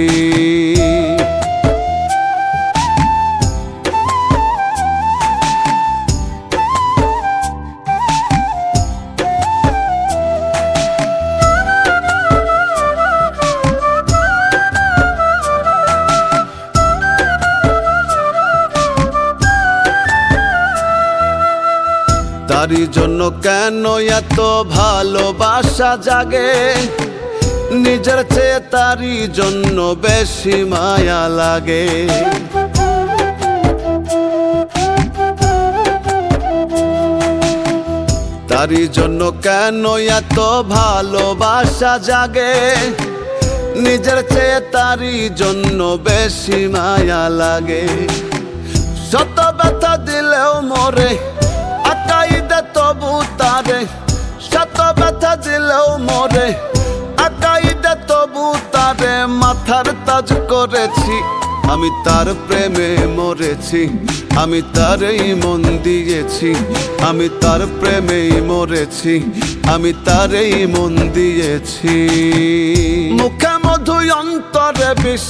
[SPEAKER 1] তারই জন্য কেন এত ভালোবাসা জাগে, নিজের চেয়ে তারই জন্য বেশি মায়া লাগে। তারই জন্য কেন এত ভালোবাসা জাগে, নিজের চেয়ে তারই জন্য বেশি মায়া লাগে। শত ব্যথা দিলেও মরে আকাইদে তবু তারে, শত ব্যথা দিলেও মরে আকাইদে তবু তারে মাথার তাজ করেছি। আমি তার প্রেমে মরেছি, আমি তারই মন দিয়েছি, আমি তার প্রেমেই মরেছি, আমি তারই মন দিয়েছি। মুখে মধু অন্তরে বিষ,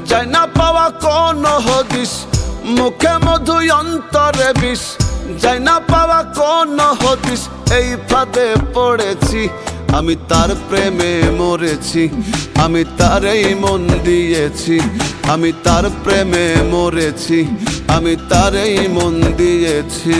[SPEAKER 1] যাই না পাওয়া কোন হদিস। মুখে মধু অন্তরে বিষ, যাই না পাওয়া কোন হদিস। এই ফাঁদে পড়েছি, আমি তার প্রেমে মরেছি, আমি তারই মন দিয়েছি, আমি তার প্রেমে মরেছি, আমি তারই মন দিয়েছি।